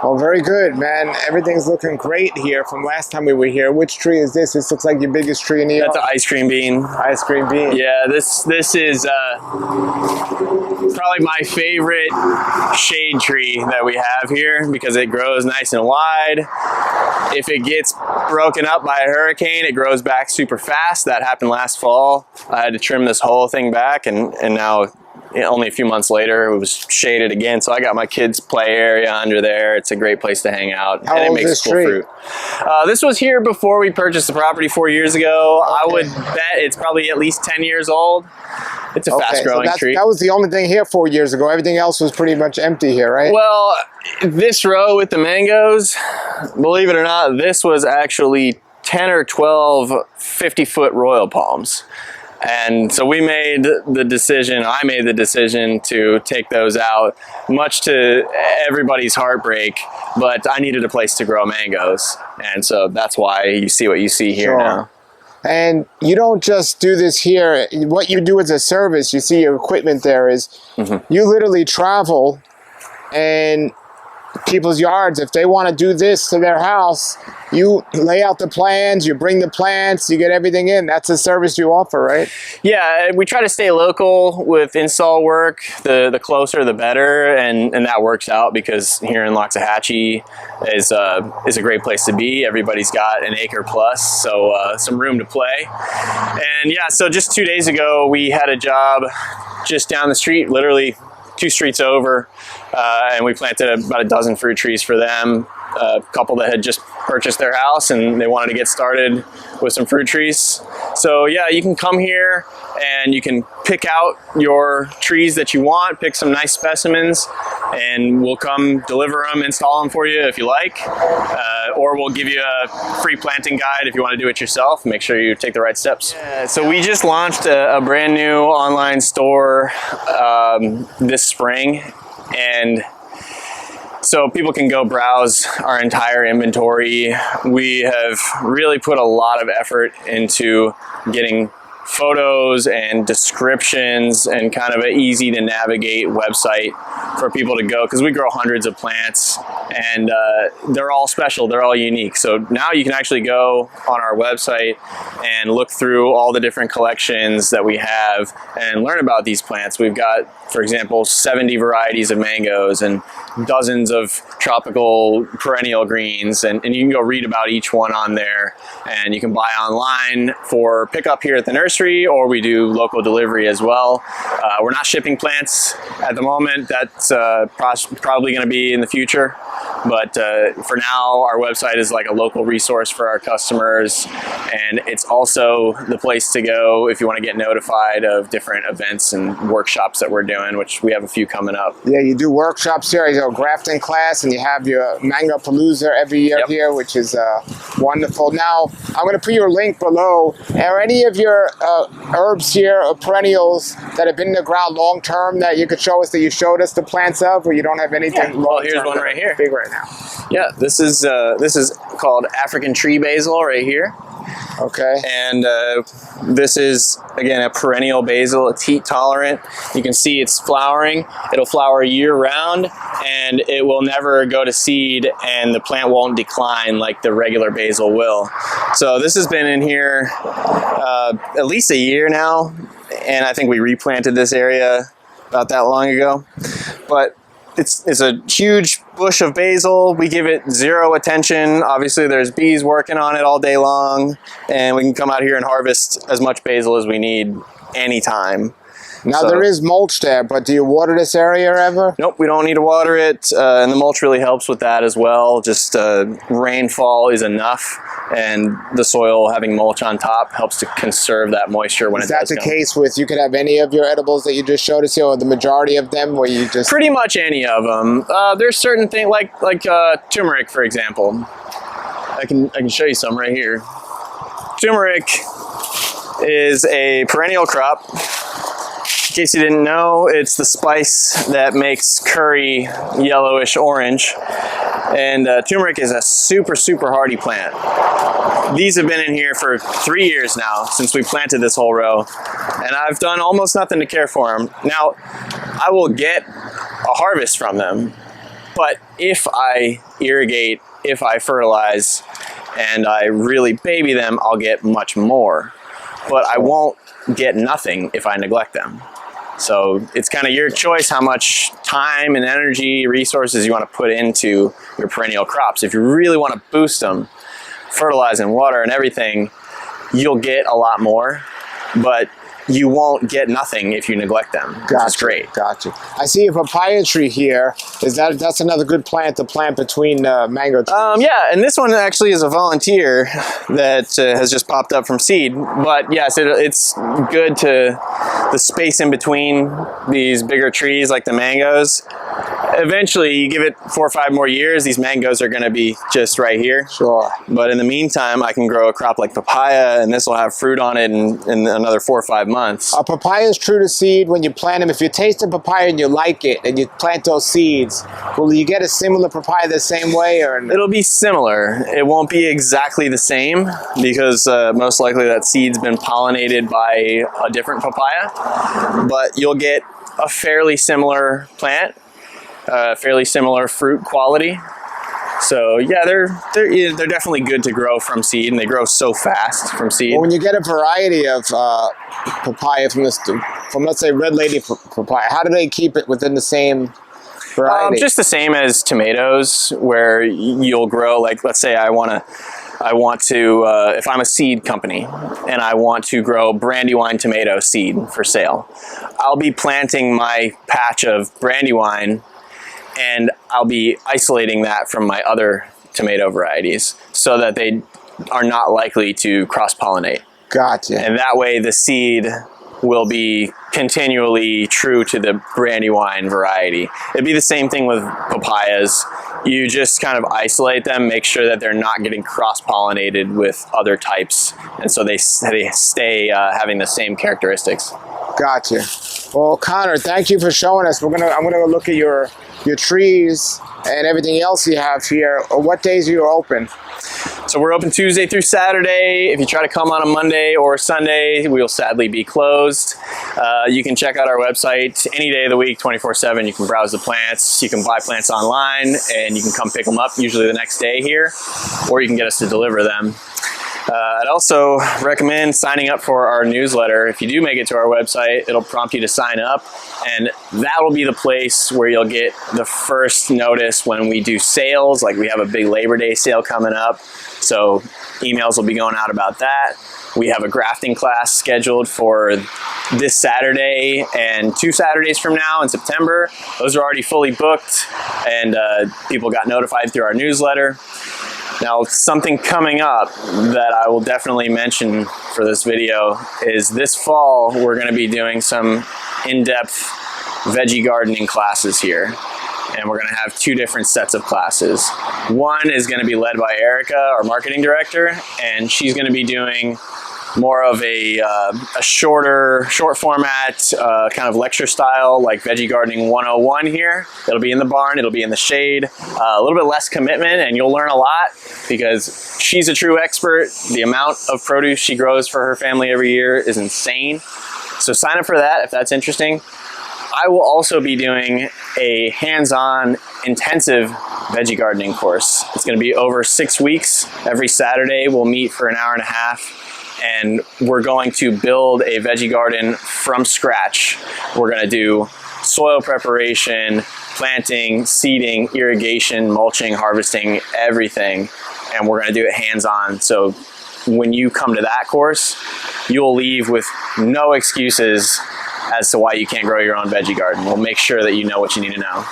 Well, very good, man. Everything's looking great here from last time we were here. Which tree is this? This looks like your biggest tree in the yard. That's an ice cream bean. Ice cream bean. Yeah, this is probably my favorite shade tree that we have here because it grows nice and wide. If it gets broken up by a hurricane, it grows back super fast. That happened last fall. I had to trim this whole thing back, and now only a few months later, it was shaded again. So I got my kids' play area under there. It's a great place to hang out. How old is this tree? Fruit. This was here before we purchased the property 4 years ago. Okay. I would bet it's probably at least 10 years old. It's a fast-growing tree. That was the only thing here 4 years ago. Everything else was pretty much empty here, right? Well, this row with the mangoes, believe it or not, this was actually 10 or 12 50-foot royal palms. And so we made the decision, I made the decision to take those out, much to everybody's heartbreak, but I needed a place to grow mangoes. And so that's why you see what you see here now. And you don't just do this here. What you do as a service, you see your equipment there is, you literally travel and people's yards, if they want to do this to their house, you lay out the plans, you bring the plants, you get everything in. That's a service you offer, right? Yeah, we try to stay local with install work. The closer, the better, and that works out because here in Loxahatchee is a great place to be. Everybody's got an acre plus, so some room to play. And yeah, so just 2 days ago, we had a job just down the street, literally 2 streets over, and we planted about a dozen fruit trees for them. A couple that had just purchased their house and they wanted to get started with some fruit trees. So yeah, you can come here and you can pick out your trees that you want, pick some nice specimens, and we'll come deliver them, install them for you if you like, or we'll give you a free planting guide if you want to do it yourself. Make sure you take the right steps. Yeah, so we just launched a brand new online store this spring, and so people can go browse our entire inventory. We have really put a lot of effort into getting photos and descriptions and kind of an easy to navigate website for people to go, because we grow hundreds of plants and they're all special, they're all unique. So now you can actually go on our website and look through all the different collections that we have and learn about these plants. We've got, for example, 70 varieties of mangoes and dozens of tropical perennial greens, and you can go read about each one on there, and you can buy online for pickup here at the nursery, or we do local delivery as well. We're not shipping plants at the moment. That's probably going to be in the future, but for now our website is like a local resource for our customers, and it's also the place to go if you want to get notified of different events and workshops that we're doing. doing, which we have a few coming up. Yeah, you do workshops here, you know, grafting class, and you have your Mango Palooza every year here, which is wonderful. Now, I'm going to put your link below. Are any of your herbs here or perennials that have been in the ground long term that you could show us, that you showed us the plants of, or you don't have anything long term? Well, here's one right here. Big right now. Yeah, this is called African tree basil right here. Okay. And this is, again, a perennial basil. It's heat tolerant. You can see it's flowering. It'll flower year round, and it will never go to seed, and the plant won't decline like the regular basil will. So this has been in here at least a year now, and I think we replanted this area about that long ago. But it's a huge bush of basil. We give it zero attention. Obviously, there's bees working on it all day long, and we can come out here and harvest as much basil as we need anytime. Now, there is mulch there, but do you water this area ever? Nope, we don't need to water it, and the mulch really helps with that as well. Just rainfall is enough, and the soil having mulch on top helps to conserve that moisture when it does come. Is that the case with, you could have any of your edibles that you just showed us here, or the majority of them, where you just... Pretty much any of them. There's certain things, like turmeric, for example. I can show you some right here. Turmeric is a perennial crop. In case you didn't know, it's the spice that makes curry yellowish orange. And turmeric is a super, super hardy plant. These have been in here for 3 years now, since we planted this whole row. And I've done almost nothing to care for them. Now, I will get a harvest from them, but if I irrigate, if I fertilize, and I really baby them, I'll get much more. But I won't get nothing if I neglect them. So it's kind of your choice how much time and energy, resources you want to put into your perennial crops. If you really want to boost them, fertilize and water and everything, you'll get a lot more, but you won't get nothing if you neglect them. That's great. Gotcha. I see a papaya tree here. That's another good plant to plant between mango trees? Yeah, and this one actually is a volunteer that has just popped up from seed. But yes, it's good to the space in between these bigger trees like the mangoes. Eventually, you give it 4 or 5 more years, these mangoes are going to be just right here. Sure. But in the meantime, I can grow a crop like papaya, and this will have fruit on it in another 4 or 5 months. Papaya is true to seed when you plant them. If you taste a papaya and you like it, and you plant those seeds, will you get a similar papaya the same way? Or no? It'll be similar. It won't be exactly the same, because most likely that seed's been pollinated by a different papaya. But you'll get a fairly similar plant. Fairly similar fruit quality. So yeah, they're definitely good to grow from seed, and they grow so fast from seed. Well, when you get a variety of papaya from let's say Red Lady papaya, how do they keep it within the same variety? Just the same as tomatoes, where you'll grow, like, let's say I want to, if I'm a seed company and I want to grow Brandywine tomato seed for sale, I'll be planting my patch of Brandywine, and I'll be isolating that from my other tomato varieties so that they are not likely to cross-pollinate. Gotcha. And that way the seed will be continually true to the Brandywine variety. It'd be the same thing with papayas. You just kind of isolate them, make sure that they're not getting cross-pollinated with other types, and so they stay having the same characteristics. Gotcha. Well, Connor, thank you for showing us. I'm gonna look at your trees and everything else you have here. What days are you open? So we're open Tuesday through Saturday. If you try to come on a Monday or Sunday, we'll sadly be closed. You can check out our website any day of the week, 24/7. You can browse the plants. You can buy plants online, and you can come pick them up usually the next day here, or you can get us to deliver them. I'd also recommend signing up for our newsletter. If you do make it to our website, it'll prompt you to sign up, and that will be the place where you'll get the first notice when we do sales. Like, we have a big Labor Day sale coming up, so emails will be going out about that. We have a grafting class scheduled for this Saturday and 2 Saturdays from now in September. Those are already fully booked, and people got notified through our newsletter. Now, something coming up that I will definitely mention for this video is this fall, we're going to be doing some in-depth veggie gardening classes here. And we're gonna have 2 different sets of classes. One is gonna be led by Erica, our marketing director, and she's gonna be doing more of a short format, kind of lecture style, like Veggie Gardening 101 here. It'll be in the barn, it'll be in the shade, a little bit less commitment, and you'll learn a lot because she's a true expert. The amount of produce she grows for her family every year is insane. So sign up for that if that's interesting. I will also be doing a hands-on intensive veggie gardening course. It's gonna be over 6 weeks. Every Saturday we'll meet for an hour and a half, and we're going to build a veggie garden from scratch. We're gonna do soil preparation, planting, seeding, irrigation, mulching, harvesting, everything. And we're gonna do it hands-on. So when you come to that course, you'll leave with no excuses as to why you can't grow your own veggie garden. We'll make sure that you know what you need to know.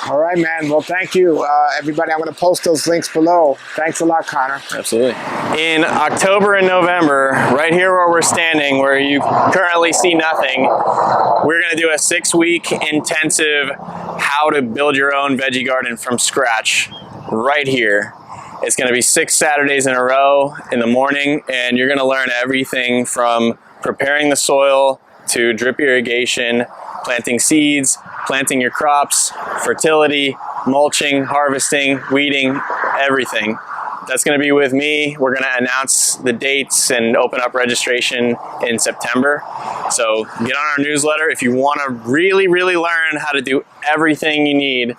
All right, man. Well, thank you, everybody. I'm going to post those links below. Thanks a lot, Connor. Absolutely. In October and November, right here where we're standing, where you currently see nothing, we're going to do a 6-week intensive how to build your own veggie garden from scratch right here. It's going to be 6 Saturdays in a row in the morning, and you're going to learn everything from preparing the soil to drip irrigation, planting seeds, planting your crops, fertility, mulching, harvesting, weeding, everything. That's going to be with me. We're going to announce the dates and open up registration in September. So get on our newsletter if you want to really, really learn how to do everything you need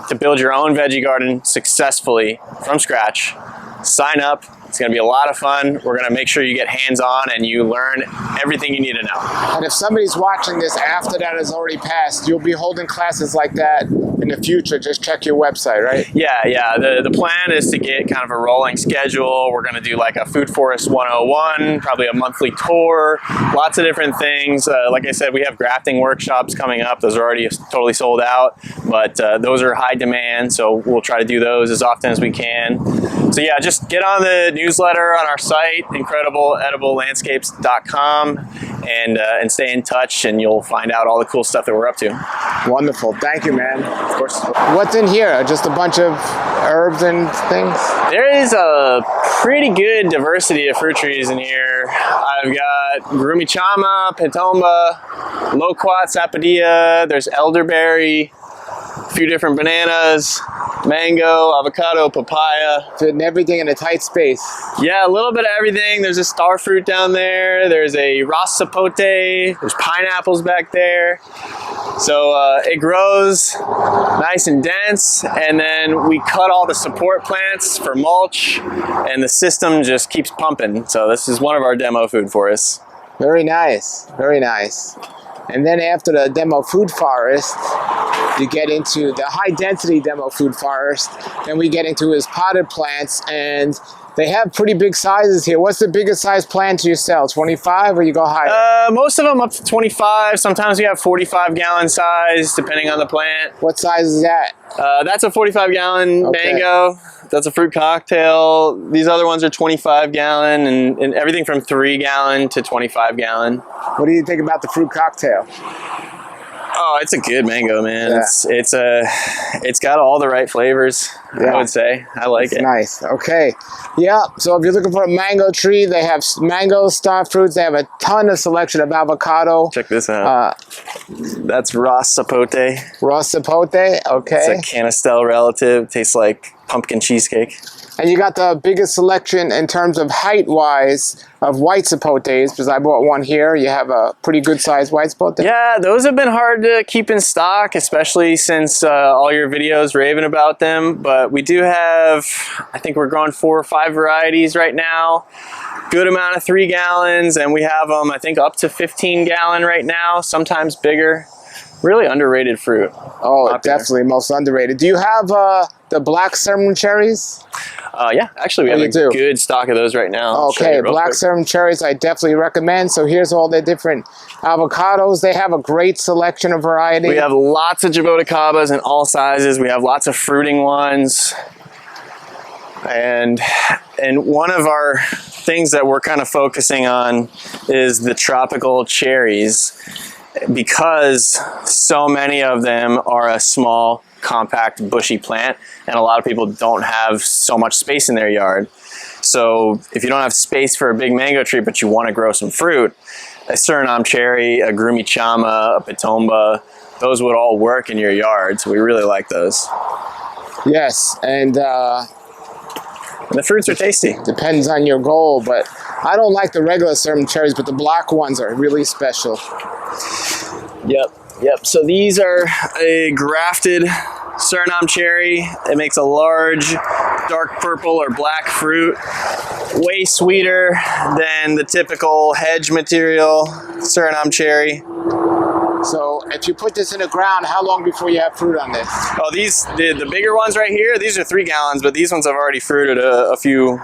to build your own veggie garden successfully from scratch. Sign up. It's going to be a lot of fun. We're going to make sure you get hands-on and you learn everything you need to know. And if somebody's watching this after that has already passed, you'll be holding classes like that in the future. Just check your website, right? Yeah. The plan is to get kind of a rolling schedule. We're going to do like a Food Forest 101, probably a monthly tour, lots of different things. Like I said, we have grafting workshops coming up. Those are already totally sold out, but those are high demand, so we'll try to do those as often as we can. So yeah, just get on the newsletter on our site, incredibleediblelandscapes.com, and stay in touch, and you'll find out all the cool stuff that we're up to. Wonderful. Thank you, man. Of course. What's in here? Just a bunch of herbs and things? There is a pretty good diversity of fruit trees in here. I've got Grumichama, Pitomba, Loquat, Sapodilla, there's elderberry, a few different bananas, mango, avocado, papaya. Fitting everything in a tight space. Yeah, a little bit of everything. There's a star fruit down there. There's a Ras Sapote. There's pineapples back there. So it grows nice and dense, and then we cut all the support plants for mulch, and the system just keeps pumping. So this is one of our demo food forests. Very nice. Very nice. And then after the demo food forest, you get into the high density demo food forest. Then we get into his potted plants, and they have pretty big sizes here. What's the biggest size plant you sell? 25 or you go higher? Most of them up to 25. Sometimes we have 45-gallon size, depending on the plant. What size is that? That's a 45-gallon Okay. mango. That's a fruit cocktail. These other ones are 25-gallon, and everything from 3-gallon to 25-gallon. What do you think about the fruit cocktail? Oh, it's a good mango, man. Yeah. It's got all the right flavors, Yeah. I would say. I like it. Nice. Okay. Yeah. So if you're looking for a mango tree, they have mango, star fruits. They have a ton of selection of avocado. Check this out. That's Ras Sapote. Ras Sapote. Okay. It's a Canistel relative. Tastes like pumpkin cheesecake. And you got the biggest selection in terms of height-wise of white sapotes, because I bought one here. You have a pretty good-sized white sapote. Yeah, those have been hard to keep in stock, especially since all your videos raving about them. But we do have, I think we're growing 4 or 5 varieties right now. Good amount of 3 gallons, and we have them, I think, up to 15-gallon right now, sometimes bigger. Really underrated fruit. Oh, Popular. definitely most underrated. Do you have the black cinnamon cherries? Yeah, actually we have a good stock of those right now. I'll show Okay, you real black quick. cinnamon cherries I definitely recommend. So here's all the different avocados. They have a great selection of variety. We have lots of jaboticabas in all sizes. We have lots of fruiting ones. And one of our things that we're kind of focusing on is the tropical cherries. because so many of them are a small, compact, bushy plant, and a lot of people don't have so much space in their yard. So if you don't have space for a big mango tree, but you want to grow some fruit, a Suriname cherry, a Grumi Chama, a Pitomba, those would all work in your yard. So we really like those. Yes, and the fruits are tasty. Depends on your goal, but I don't like the regular Suriname cherries, but the black ones are really special. Yep. So these are a grafted Suriname cherry. It makes a large, dark purple or black fruit. Way sweeter than the typical hedge material Suriname cherry. So if you put this in the ground, how long before you have fruit on this? Oh, the bigger ones right here, these are 3 gallons, but these ones have already fruited a few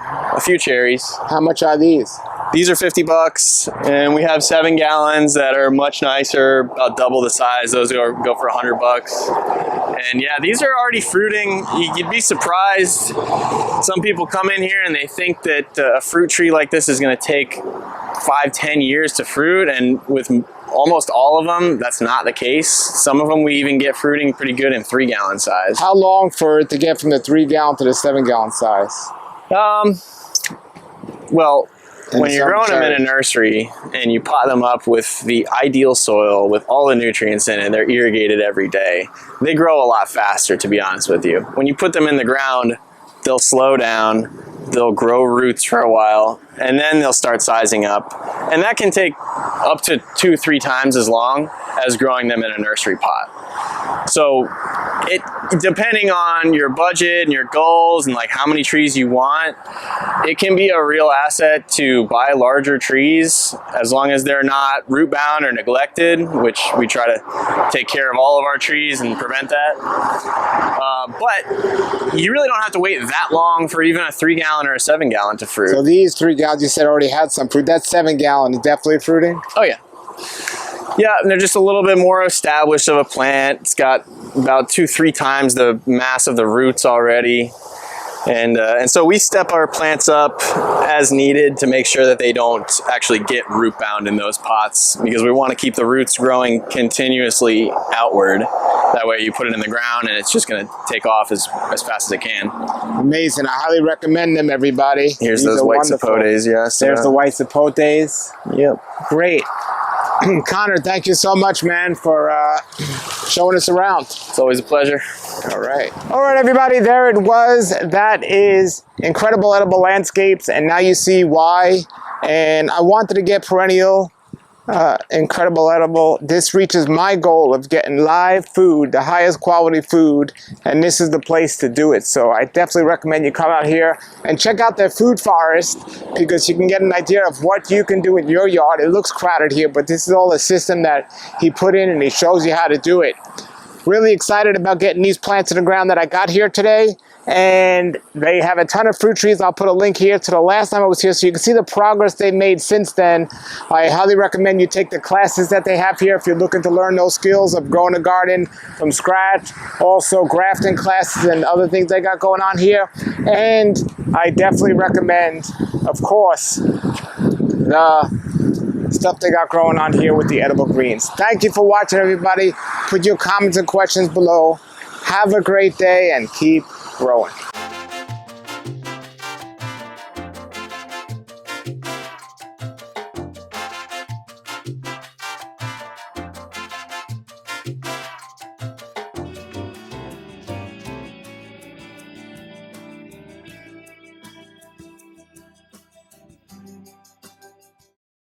cherries. How much are these? These are $50, and we have 7 gallons that are much nicer, about double the size. Those go for $100. And yeah, these are already fruiting. You'd be surprised. Some people come in here and they think that a fruit tree like this is going to take 5-10 years to fruit, and with almost all of them, that's not the case. Some of them we even get fruiting pretty good in 3-gallon size. How long for it to get from the 3-gallon to the 7-gallon size? Well, when you're growing them in a nursery and you pot them up with the ideal soil with all the nutrients in it, they're irrigated every day, they grow a lot faster, to be honest with you. When you put them in the ground, they'll slow down, they'll grow roots for a while, and then they'll start sizing up. And that can take up to 2-3 times as long as growing them in a nursery pot. So depending on your budget and your goals and like how many trees you want, it can be a real asset to buy larger trees as long as they're not root bound or neglected, which we try to take care of all of our trees and prevent that. But you really don't have to wait that long for even a 3-gallon or a 7-gallon to fruit. So these 3 gallons you said already had some fruit. That 7-gallon is definitely fruiting? Oh yeah. Yeah, and they're just a little bit more established of a plant. It's got about 2-3 times the mass of the roots already. And so we step our plants up as needed to make sure that they don't actually get root bound in those pots, because we want to keep the roots growing continuously outward. That way you put it in the ground and it's just going to take off as fast as it can. Amazing. I highly recommend them, everybody. Here's those white sapotes, yes. There's the white sapotes. Yep. Great. Connor, thank you so much, man, for showing us around. It's always a pleasure. All right, everybody, there it was. That is Incredible Edible Landscapes, and now you see why. And I wanted to get perennial, Incredible Edible. This reaches my goal of getting live food, the highest quality food, and this is the place to do it. So I definitely recommend you come out here and check out their food forest, because you can get an idea of what you can do in your yard. It looks crowded here, but this is all a system that he put in, and he shows you how to do it. Really excited about getting these plants in the ground that I got here today. And they have a ton of fruit trees. I'll put a link here to the last time I was here so you can see the progress they've made since then. I highly recommend you take the classes that they have here if you're looking to learn those skills of growing a garden from scratch. Also grafting classes and other things they got going on here. And I definitely recommend, of course, the stuff they got growing on here with the edible greens. Thank you for watching, everybody. Put your comments and questions below. Have a great day and keep growing.